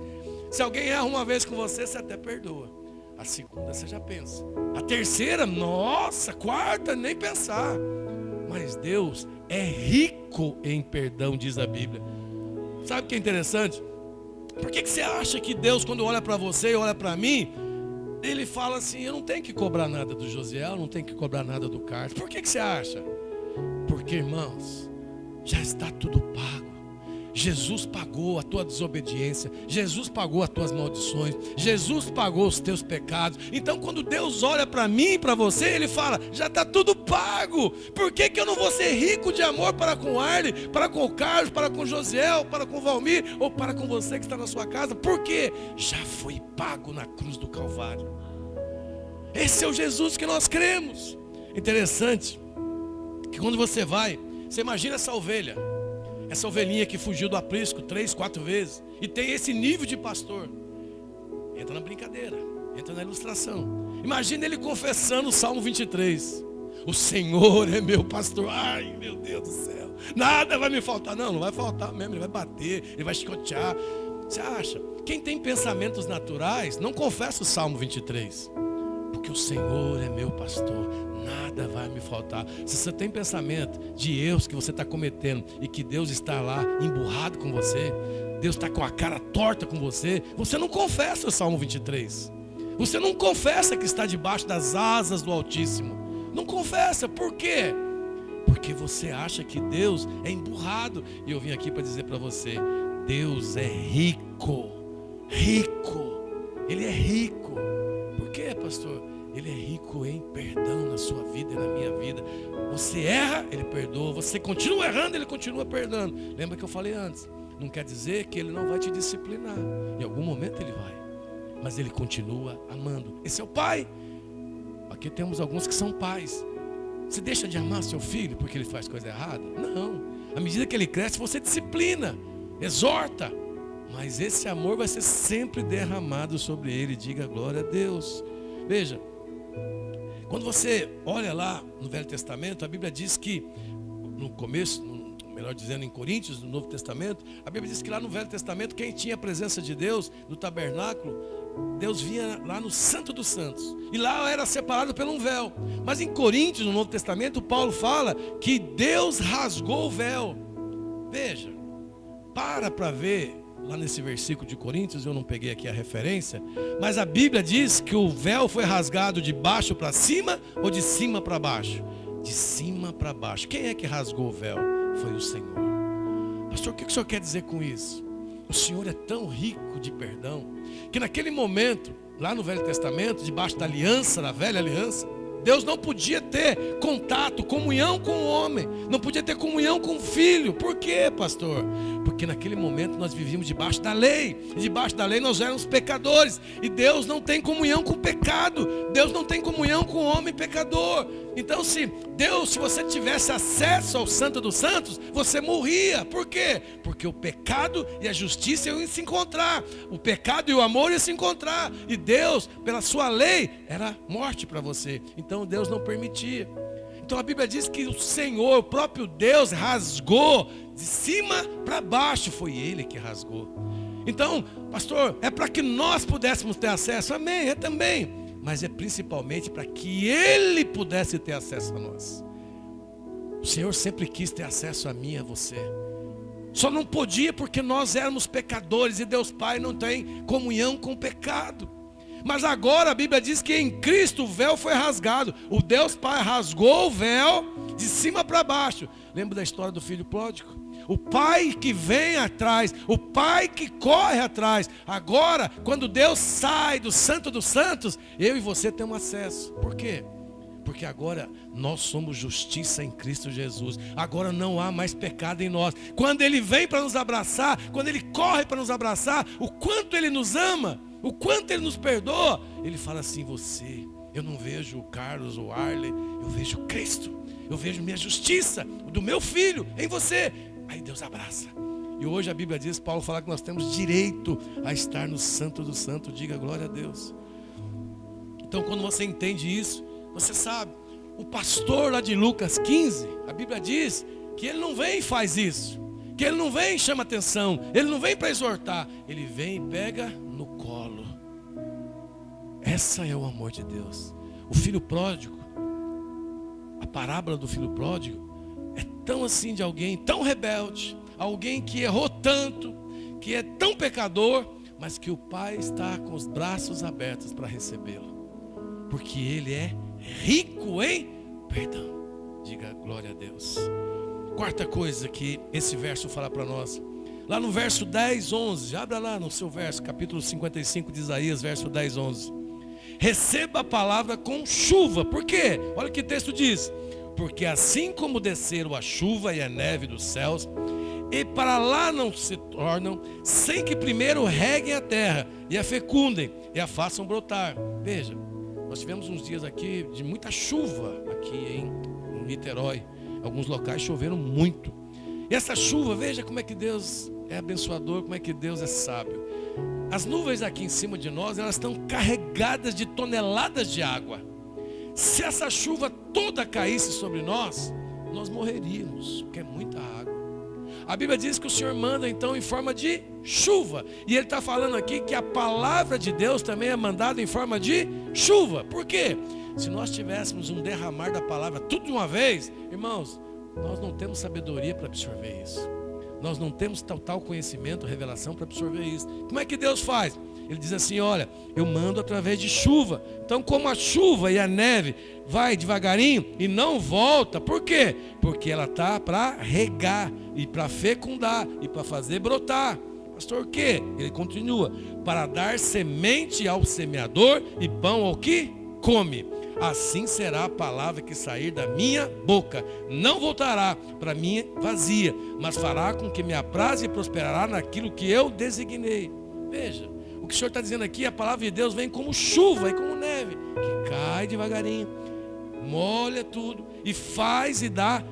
Se alguém erra uma vez com você, você até perdoa. A 2ª você já pensa. A 3ª, nossa, 4ª, nem pensar. Mas Deus é rico em perdão, diz a Bíblia. Sabe o que é interessante? Por que você acha que Deus, quando olha para você e olha para mim, ele fala assim: eu não tenho que cobrar nada do Josiel, não tenho que cobrar nada do Carlos. Por que você acha? Porque, irmãos, já está tudo pago. Jesus pagou a tua desobediência, Jesus pagou as tuas maldições, Jesus pagou os teus pecados. Então quando Deus olha para mim e para você, Ele fala: já está tudo pago. Por que eu não vou ser rico de amor para com o Arley, para com o Carlos, para com o Josiel, para com o Valmir, ou para com você que está na sua casa? Porque já foi pago na cruz do Calvário. Esse é o Jesus que nós cremos. Interessante que quando você imagina essa ovelha, essa ovelhinha que fugiu do aprisco 3, 4 vezes, e tem esse nível de pastor. Entra na brincadeira, entra na ilustração. Imagina ele confessando o Salmo 23. O Senhor é meu pastor. Ai, meu Deus do céu, nada vai me faltar. Não vai faltar mesmo. Ele vai bater, ele vai chicotear. Você acha? Quem tem pensamentos naturais não confessa o Salmo 23. Porque o Senhor é meu pastor, nada vai me faltar. Se você tem pensamento de erros que você está cometendo e que Deus está lá emburrado com você, Deus está com a cara torta com você, você não confessa o Salmo 23. Você não confessa que está debaixo das asas do Altíssimo. Não confessa. Por quê? Porque você acha que Deus é emburrado. E eu vim aqui para dizer para você: Deus é rico. Rico. Ele é rico. Por quê, pastor? Ele é rico em perdão na sua vida e na minha vida. Você erra, Ele perdoa. Você continua errando, Ele continua perdoando. Lembra que eu falei antes? Não quer dizer que Ele não vai te disciplinar. Em algum momento Ele vai. Mas Ele continua amando. Esse é o pai. Aqui temos alguns que são pais. Você deixa de amar seu filho porque ele faz coisa errada? Não. À medida que ele cresce, você disciplina, exorta. Mas esse amor vai ser sempre derramado sobre ele. Diga glória a Deus. Veja, quando você olha lá no Velho Testamento, a Bíblia diz que no começo, melhor dizendo em Coríntios, no Novo Testamento, a Bíblia diz que lá no Velho Testamento, quem tinha a presença de Deus no tabernáculo, Deus vinha lá no Santo dos Santos, e lá era separado por um véu. Mas em Coríntios, no Novo Testamento, Paulo fala que Deus rasgou o véu. Veja, para ver lá nesse versículo de Coríntios, eu não peguei aqui a referência, mas a Bíblia diz que o véu foi rasgado de baixo para cima ou de cima para baixo? De cima para baixo. Quem é que rasgou o véu? Foi o Senhor. Pastor, o que o senhor quer dizer com isso? O Senhor é tão rico de perdão, que naquele momento, lá no Velho Testamento, debaixo da aliança, da velha aliança, Deus não podia ter contato, comunhão com o homem, não podia ter comunhão com o filho. Por quê, pastor? Porque naquele momento nós vivíamos debaixo da lei, e debaixo da lei nós éramos pecadores, e Deus não tem comunhão com o pecado, Deus não tem comunhão com o homem pecador. Então se você tivesse acesso ao Santo dos Santos, você morria. Por quê? Porque o pecado e a justiça iam se encontrar, o pecado e o amor iam se encontrar, e Deus, pela sua lei, era morte para você. Então Deus não permitia. Então a Bíblia diz que o Senhor, o próprio Deus, rasgou de cima para baixo. Foi Ele que rasgou. Então, pastor, é para que nós pudéssemos ter acesso? Amém, é também. Mas é principalmente para que Ele pudesse ter acesso a nós. O Senhor sempre quis ter acesso a mim e a você. Só não podia porque nós éramos pecadores, e Deus Pai não tem comunhão com o pecado. Mas agora a Bíblia diz que em Cristo o véu foi rasgado. O Deus Pai rasgou o véu de cima para baixo. Lembra da história do filho pródigo? O pai que vem atrás, o pai que corre atrás. Agora, quando Deus sai do Santo dos Santos, eu e você temos acesso. Por quê? Porque agora nós somos justiça em Cristo Jesus. Agora não há mais pecado em nós. Quando Ele vem para nos abraçar, quando Ele corre para nos abraçar, o quanto Ele nos ama, o quanto Ele nos perdoa, Ele fala assim: você, eu não vejo o Carlos ou o Arley, eu vejo Cristo, eu vejo minha justiça, do meu filho em você. Aí Deus abraça. E hoje a Bíblia diz, Paulo fala que nós temos direito a estar no Santo do Santo. Diga glória a Deus. Então quando você entende isso, você sabe, o pastor lá de Lucas 15, a Bíblia diz que ele não vem e faz isso, que ele não vem e chama atenção, ele não vem para exortar, ele vem e pega no colo. Essa é o amor de Deus. O filho pródigo, a parábola do filho pródigo é tão assim, de alguém tão rebelde, alguém que errou tanto, que é tão pecador, mas que o pai está com os braços abertos para recebê-lo. porque Ele é rico em perdão. Diga glória a Deus. Quarta coisa que esse verso fala para nós, lá no verso 10, 11, abra lá no seu verso, capítulo 55 de Isaías, verso 10, 11. Receba a palavra com chuva. Por quê? Olha o que o texto diz. Porque assim como desceram a chuva e a neve dos céus, e para lá não se tornam, sem que primeiro reguem a terra, e a fecundem, e a façam brotar. Veja, nós tivemos uns dias aqui de muita chuva, aqui em Niterói. Alguns locais choveram muito. E essa chuva, veja como é que Deus é abençoador, como é que Deus é sábio. As nuvens aqui em cima de nós, elas estão carregadas de toneladas de água. Se essa chuva toda caísse sobre nós, nós morreríamos, porque é muita água. A Bíblia diz que o Senhor manda então em forma de chuva. E Ele está falando aqui que a palavra de Deus também é mandada em forma de chuva. Por quê? Se nós tivéssemos um derramar da palavra tudo de uma vez, irmãos, nós não temos sabedoria para absorver isso. Nós não temos tal conhecimento, revelação para absorver isso. Como é que Deus faz? Ele diz assim, olha, eu mando através de chuva. Então como a chuva e a neve vai devagarinho e não volta, por quê? Porque ela está para regar e para fecundar e para fazer brotar. Pastor, o quê? Ele continua, para dar semente ao semeador e pão ao que come. Assim será a palavra que sair da minha boca. Não voltará para mim vazia, mas fará com que me apraze e prosperará naquilo que eu designei. Veja, o que o Senhor está dizendo aqui, a palavra de Deus vem como chuva e como neve, que cai devagarinho, molha tudo e faz e dá,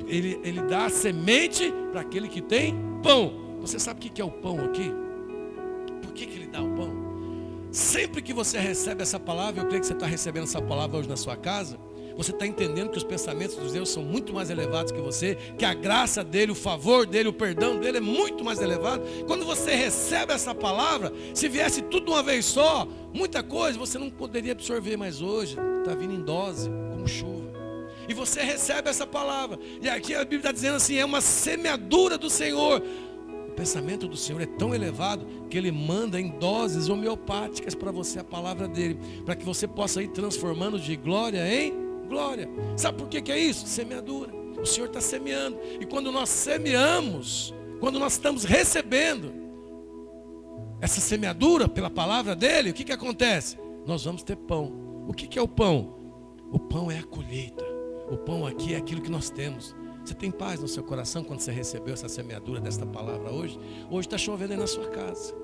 ele dá semente para aquele que tem pão. Você sabe o que é o pão aqui? Por que ele dá o pão? Sempre que você recebe essa palavra, eu creio que você está recebendo essa palavra hoje na sua casa, você está entendendo que os pensamentos de Deus são muito mais elevados que você, que a graça dele, o favor dele, o perdão dele é muito mais elevado. Quando você recebe essa palavra, se viesse tudo de uma vez só, muita coisa você não poderia absorver, mas hoje está vindo em dose, como chuva. E você recebe essa palavra, e aqui a Bíblia está dizendo assim, é uma semeadura do Senhor. O pensamento do Senhor é tão elevado que Ele manda em doses homeopáticas para você a palavra dele, para que você possa ir transformando de glória em glória. Sabe por que é isso? Semeadura. O Senhor está semeando. E quando nós semeamos, quando nós estamos recebendo essa semeadura pela palavra dele, o que acontece? Nós vamos ter pão. O que é o pão? O pão é a colheita. O pão aqui é aquilo que nós temos. Você tem paz no seu coração quando você recebeu essa semeadura desta palavra hoje? Hoje está chovendo aí na sua casa.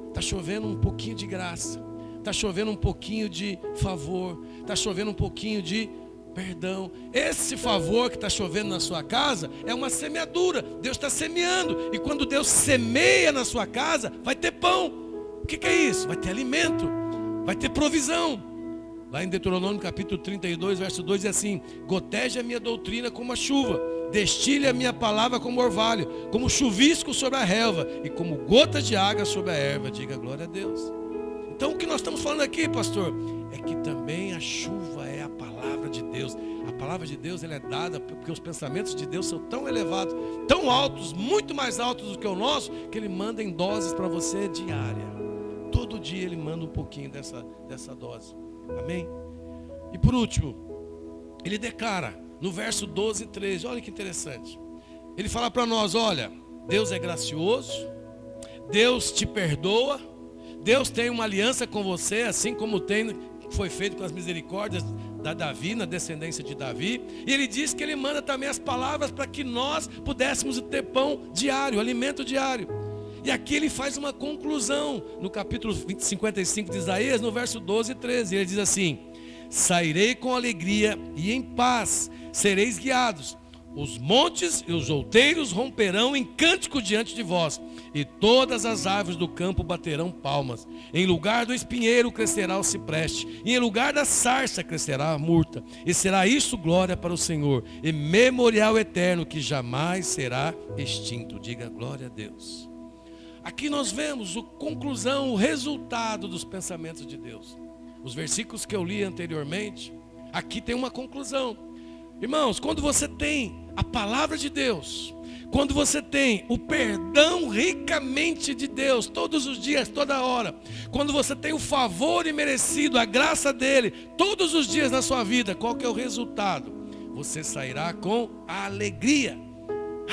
Está chovendo um pouquinho de graça. Está chovendo um pouquinho de favor. Está chovendo um pouquinho de perdão. Esse favor que está chovendo na sua casa é uma semeadura. Deus está semeando. E quando Deus semeia na sua casa, vai ter pão. O que é isso? Vai ter alimento. Vai ter provisão. Lá em Deuteronômio capítulo 32, verso 2 diz assim: goteje a minha doutrina como a chuva, destile a minha palavra como orvalho, como chuvisco sobre a relva e como gotas de água sobre a erva. Diga glória a Deus. Então o que nós estamos falando aqui, pastor, é que também a chuva é a palavra de Deus. A palavra de Deus ela é dada porque os pensamentos de Deus são tão elevados, tão altos, muito mais altos do que o nosso, que Ele manda em doses para você diária. Todo dia Ele manda um pouquinho dessa dose. Amém? E por último, Ele declara no verso 12 e 13, olha que interessante. Ele fala para nós, olha, Deus é gracioso, Deus te perdoa, Deus tem uma aliança com você, assim como foi feito com as misericórdias da Davi, na descendência de Davi. E Ele diz que Ele manda também as palavras para que nós pudéssemos ter pão diário, alimento diário. E aqui Ele faz uma conclusão, no capítulo 55 de Isaías, no verso 12 e 13. Ele diz assim: sairei com alegria e em paz sereis guiados. Os montes e os outeiros romperão em cântico diante de vós, e todas as árvores do campo baterão palmas. Em lugar do espinheiro crescerá o cipreste, e em lugar da sarça crescerá a murta. E será isso glória para o Senhor, e memorial eterno que jamais será extinto. Diga glória a Deus. Aqui nós vemos a conclusão, o resultado dos pensamentos de Deus. Os versículos que eu li anteriormente, aqui tem uma conclusão. Irmãos, quando você tem a palavra de Deus, quando você tem o perdão ricamente de Deus, todos os dias, toda hora, quando você tem o favor imerecido, a graça dele, todos os dias na sua vida, qual que é o resultado? Você sairá com alegria.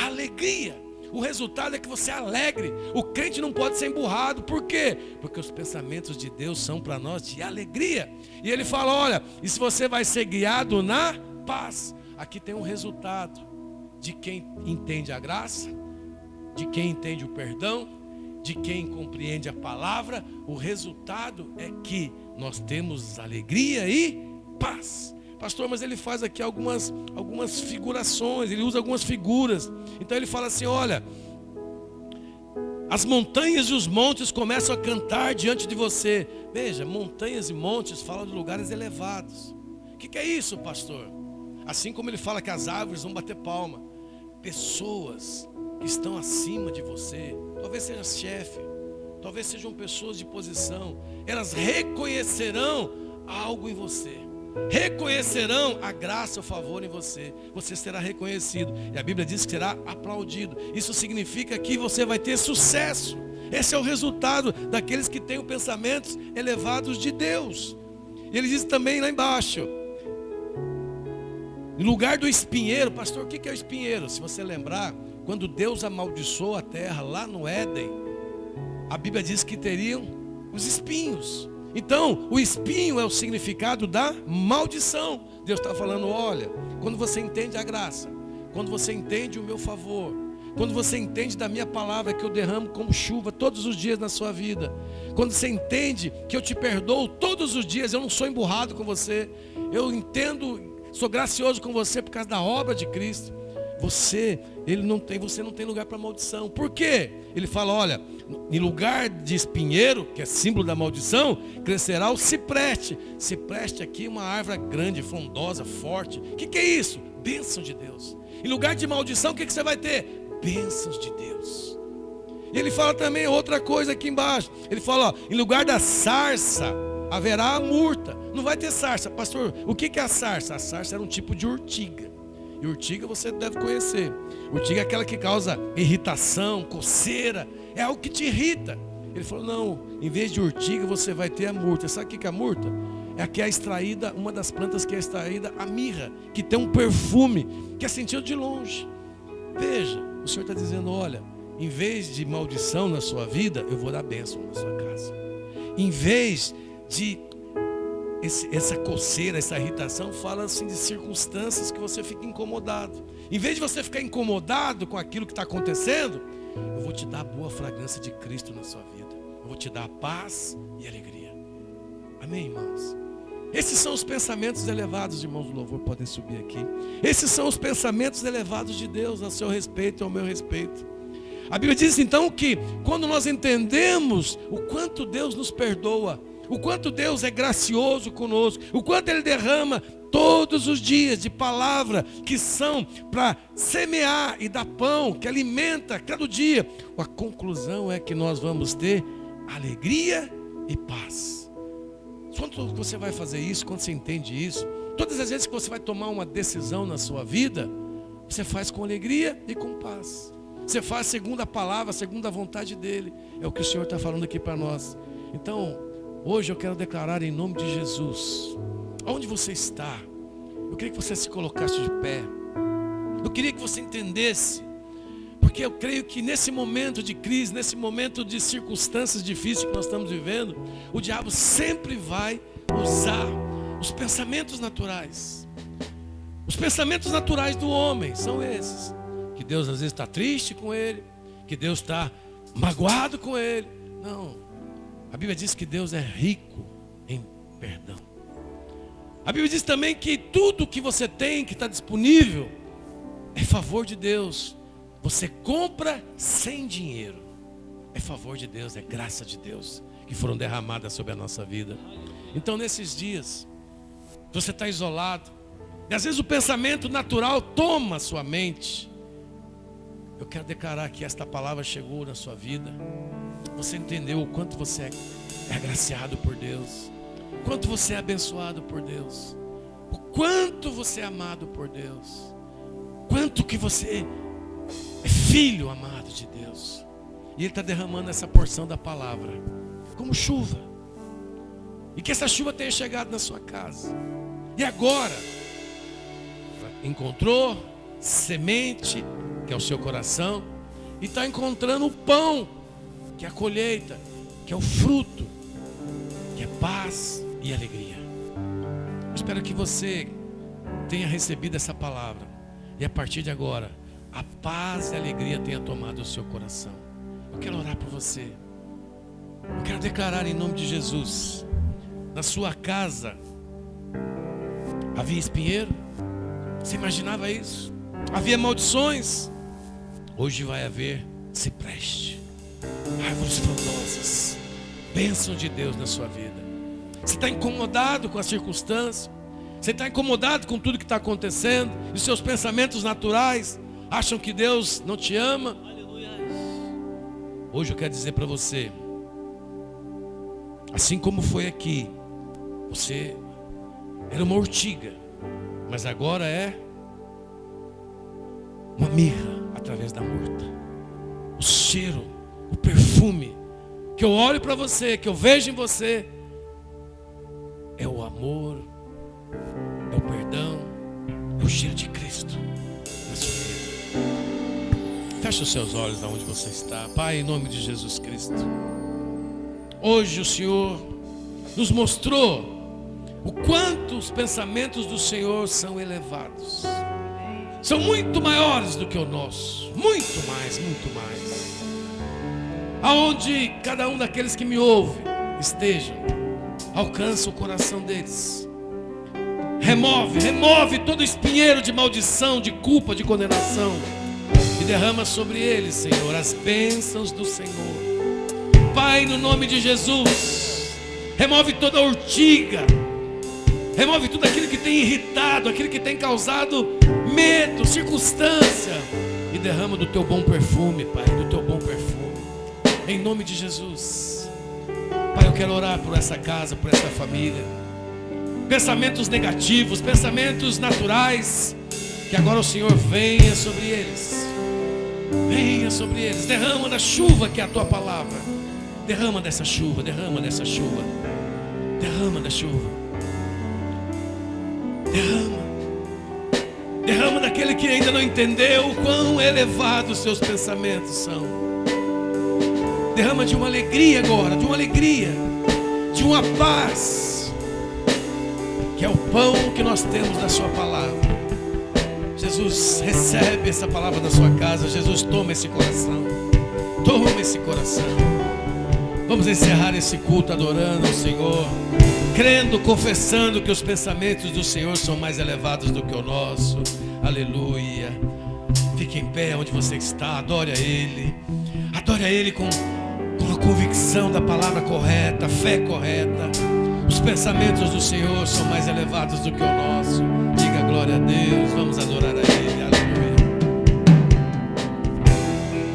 Alegria. O resultado é que você é alegre. O crente não pode ser emburrado. Por quê? Porque os pensamentos de Deus são para nós de alegria. E ele fala, olha, e se você vai ser guiado na paz? Aqui tem um resultado de quem entende a graça, de quem entende o perdão, de quem compreende a palavra. O resultado é que nós temos alegria e paz. Pastor, mas ele faz aqui algumas figurações, ele usa algumas figuras. Então ele fala assim, olha, as montanhas e os montes começam a cantar diante de você. Veja, montanhas e montes falam de lugares elevados. O que é isso, pastor? Assim como ele fala que as árvores vão bater palma. Pessoas que estão acima de você, talvez seja chefe, talvez sejam pessoas de posição, elas reconhecerão algo em você. Reconhecerão a graça, o favor em você. Você será reconhecido. E a Bíblia diz que será aplaudido. Isso significa que você vai ter sucesso. Esse é o resultado daqueles que têm pensamentos elevados de Deus. E ele diz também lá embaixo, em lugar do espinheiro. Pastor, o que é o espinheiro? Se você lembrar, quando Deus amaldiçoou a terra lá no Éden, a Bíblia diz que teriam os espinhos. Então, o espinho é o significado da maldição. Deus está falando, olha, quando você entende a graça, quando você entende o meu favor, quando você entende da minha palavra que eu derramo como chuva todos os dias na sua vida, quando você entende que eu te perdoo todos os dias, eu não sou emburrado com você, eu entendo, sou gracioso com você por causa da obra de Cristo. Você não tem lugar para maldição. Por quê? Ele fala, olha, em lugar de espinheiro, que é símbolo da maldição, crescerá o cipreste. Cipreste aqui é uma árvore grande, frondosa, forte. O que é isso? Bênção de Deus. Em lugar de maldição, o que você vai ter? Bênçãos de Deus. E ele fala também outra coisa aqui embaixo. Ele fala, ó, em lugar da sarça, haverá a murta. Não vai ter sarça. Pastor, o que é a sarça? A sarça era um tipo de urtiga. E urtiga você deve conhecer. Urtiga é aquela que causa irritação, coceira. É algo que te irrita. Ele falou, não, em vez de urtiga você vai ter a murta. Sabe o que é a murta? É a que é extraída, uma das plantas que é extraída, a mirra, que tem um perfume, que é sentido de longe. Veja, o Senhor está dizendo, olha, em vez de maldição na sua vida, eu vou dar bênção na sua casa. Em vez de essa coceira, essa irritação, fala assim de circunstâncias que você fica incomodado. Em vez de você ficar incomodado com aquilo que está acontecendo, eu vou te dar a boa fragrância de Cristo na sua vida. Eu vou te dar a paz e alegria. Amém, irmãos? Esses são os pensamentos elevados, irmãos do louvor, podem subir aqui. Esses são os pensamentos elevados de Deus a seu respeito e ao meu respeito. A Bíblia diz então que quando nós entendemos o quanto Deus nos perdoa, o quanto Deus é gracioso conosco, o quanto Ele derrama todos os dias de palavra que são para semear e dar pão, que alimenta cada dia. A conclusão é que nós vamos ter alegria e paz. Quando você vai fazer isso, quando você entende isso, todas as vezes que você vai tomar uma decisão na sua vida, você faz com alegria e com paz. Você faz segundo a palavra, segundo a vontade dEle. É o que o Senhor está falando aqui para nós. Então, hoje eu quero declarar em nome de Jesus, onde você está, eu queria que você se colocasse de pé. Eu queria que você entendesse, porque eu creio que nesse momento de crise, nesse momento de circunstâncias difíceis que nós estamos vivendo, o diabo sempre vai usar os pensamentos naturais. Os pensamentos naturais do homem são esses, que Deus às vezes está triste com ele, que Deus está magoado com ele. Não. A Bíblia diz que Deus é rico em perdão. A Bíblia diz também que tudo que você tem, que está disponível, é favor de Deus. Você compra sem dinheiro. É favor de Deus, é graça de Deus que foram derramadas sobre a nossa vida. Então nesses dias, você está isolado, e às vezes o pensamento natural toma a sua mente. Eu quero declarar que esta palavra chegou na sua vida. Você entendeu o quanto você é agraciado por Deus, o quanto você é abençoado por Deus, o quanto você é amado por Deus, quanto que você é filho amado de Deus. E Ele está derramando essa porção da palavra como chuva. E que essa chuva tenha chegado na sua casa. E agora, encontrou semente, que é o seu coração, e está encontrando o pão, que é a colheita, que é o fruto, que é paz e alegria. Eu espero que você tenha recebido essa palavra, e a partir de agora, a paz e a alegria tenha tomado o seu coração. Eu quero orar por você. Eu quero declarar em nome de Jesus: na sua casa havia espinheiro? Você imaginava isso? Havia maldições? Hoje vai haver cipreste, árvores frondosas, bênção de Deus na sua vida. Você está incomodado com a circunstância? Você está incomodado com tudo que está acontecendo? E os seus pensamentos naturais acham que Deus não te ama? Hoje eu quero dizer para você, assim como foi aqui, você era uma urtiga, mas agora é uma mirra através da murta. O cheiro, o perfume que eu olho para você, que eu vejo em você, é o amor, é o perdão, é o cheiro de Cristo na sua vida. Feche os seus olhos aonde você está. Pai, em nome de Jesus Cristo, hoje o Senhor nos mostrou o quanto os pensamentos do Senhor são elevados. São muito maiores do que o nosso. Muito mais, muito mais. Aonde cada um daqueles que me ouve esteja, alcança o coração deles. Remove todo espinheiro de maldição, de culpa, de condenação, e derrama sobre eles, Senhor, as bênçãos do Senhor. Pai, no nome de Jesus, remove toda urtiga, remove tudo aquilo que tem irritado, aquilo que tem causado medo, circunstância, e derrama do teu bom perfume, Pai, do teu bom perfume, em nome de Jesus. Pai, eu quero orar por essa casa, por essa família. Pensamentos negativos, pensamentos naturais, que agora o Senhor venha sobre eles. Venha sobre eles, derrama da chuva que é a tua palavra. Derrama dessa chuva, derrama dessa chuva. Derrama da chuva. Derrama daquele que ainda não entendeu o quão elevados os seus pensamentos são. Derrama de uma alegria agora, de uma alegria, de uma paz, que é o pão que nós temos da sua palavra. Jesus, recebe essa palavra da sua casa. Jesus, toma esse coração. Toma esse coração. Vamos encerrar esse culto adorando ao Senhor, crendo, confessando que os pensamentos do Senhor são mais elevados do que o nosso. Aleluia. Fique em pé onde você está. Adore a Ele. Adore a Ele com a convicção da palavra correta, a fé correta. Os pensamentos do Senhor são mais elevados do que o nosso. Diga glória a Deus. Vamos adorar a Ele. Aleluia.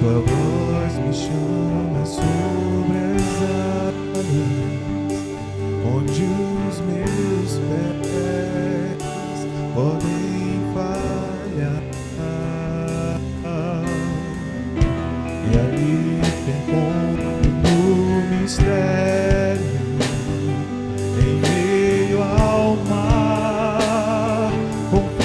Tua voz me chama sobre as águas, onde os meus pés podem falhar, e ali te encontro no mistério, em meio ao mar, confiarei,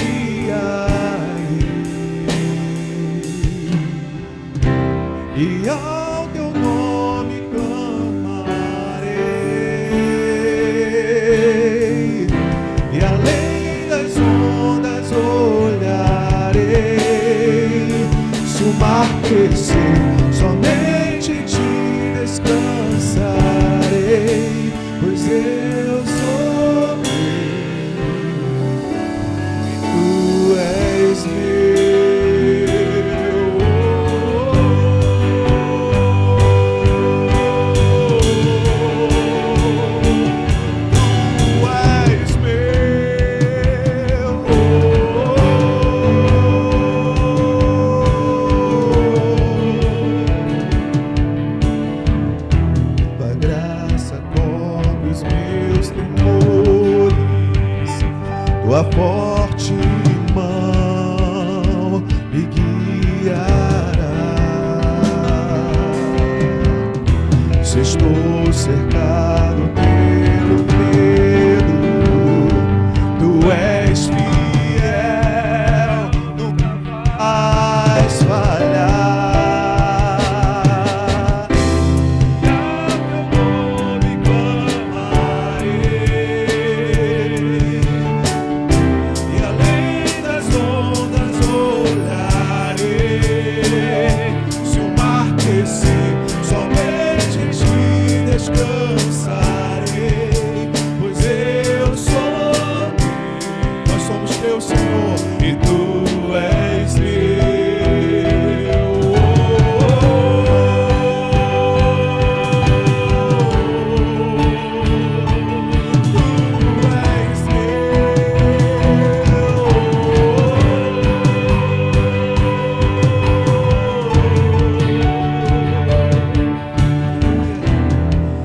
e ao teu nome clamarei, e além das ondas olharei. Se o mar crescer, somente em ti descansarei, pois eu sou teu e tu és meu. Tu és meu. cercado pelo medo. Tu és fiel, nunca vais falhar. E ao teu nome clamarei, e além das ondas olharei. Se o mar crescer, somente em ti descansarei, pois eu sou teu, nós somos teu, Senhor, e tu és meu.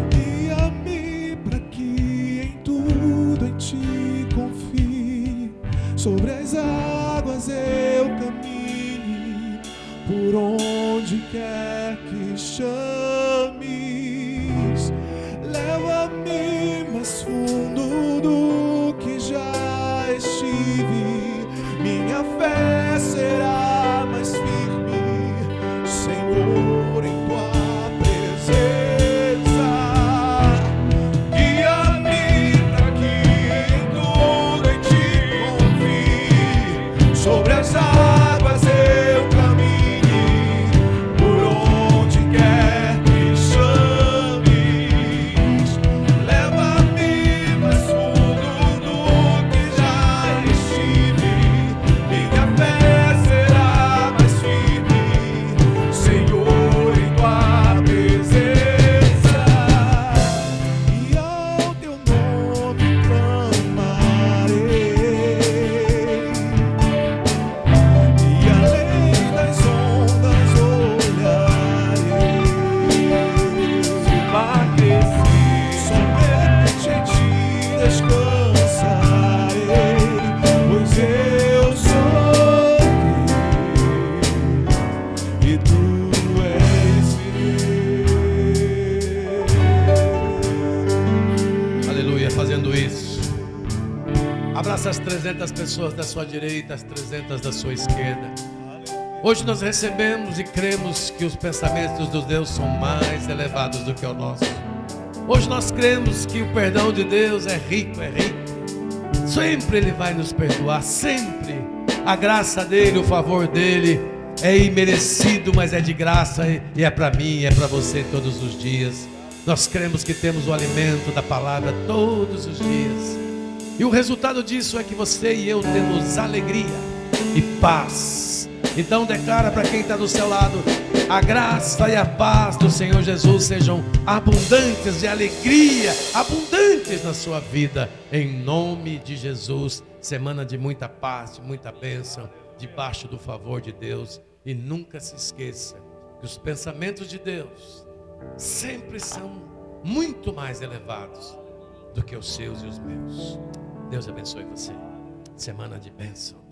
Guia-me para que em tudo em ti confie, sobre as águas eu caminhe, por onde quer que chames. Leva-me mais fundo do que já estive, minha fé será mais firme, Senhor, em tua presença. Guia-me para que em tudo em ti confie, sobre as águas eu caminhe, por onde quer que chames. Leva-me mais fundo do que já estive, minha fé será mais firme, Senhor, em tua presença. E ao teu nome clamarei, e além das ondas olharei. Se o mar crescer, somente em ti descansarei, pois eu sou teu, e tu és meu. Aleluia, fazendo isso. Abraça as 300 pessoas da sua direita, as 300 da sua esquerda. Hoje nós recebemos e cremos que os pensamentos de Deus são mais elevados do que o nosso. Hoje nós cremos que o perdão de Deus é rico, é rico. Sempre Ele vai nos perdoar, sempre. A graça dEle, o favor dEle é imerecido, mas é de graça e é para mim, é para você todos os dias. Nós cremos que temos o alimento da palavra todos os dias. E o resultado disso é que você e eu temos alegria e paz. Então declara para quem está do seu lado: a graça e a paz do Senhor Jesus sejam abundantes de alegria, abundantes na sua vida, em nome de Jesus. Semana de muita paz, de muita bênção, debaixo do favor de Deus. E nunca se esqueça que os pensamentos de Deus sempre são muito mais elevados do que os seus e os meus. Deus abençoe você. Semana de bênção.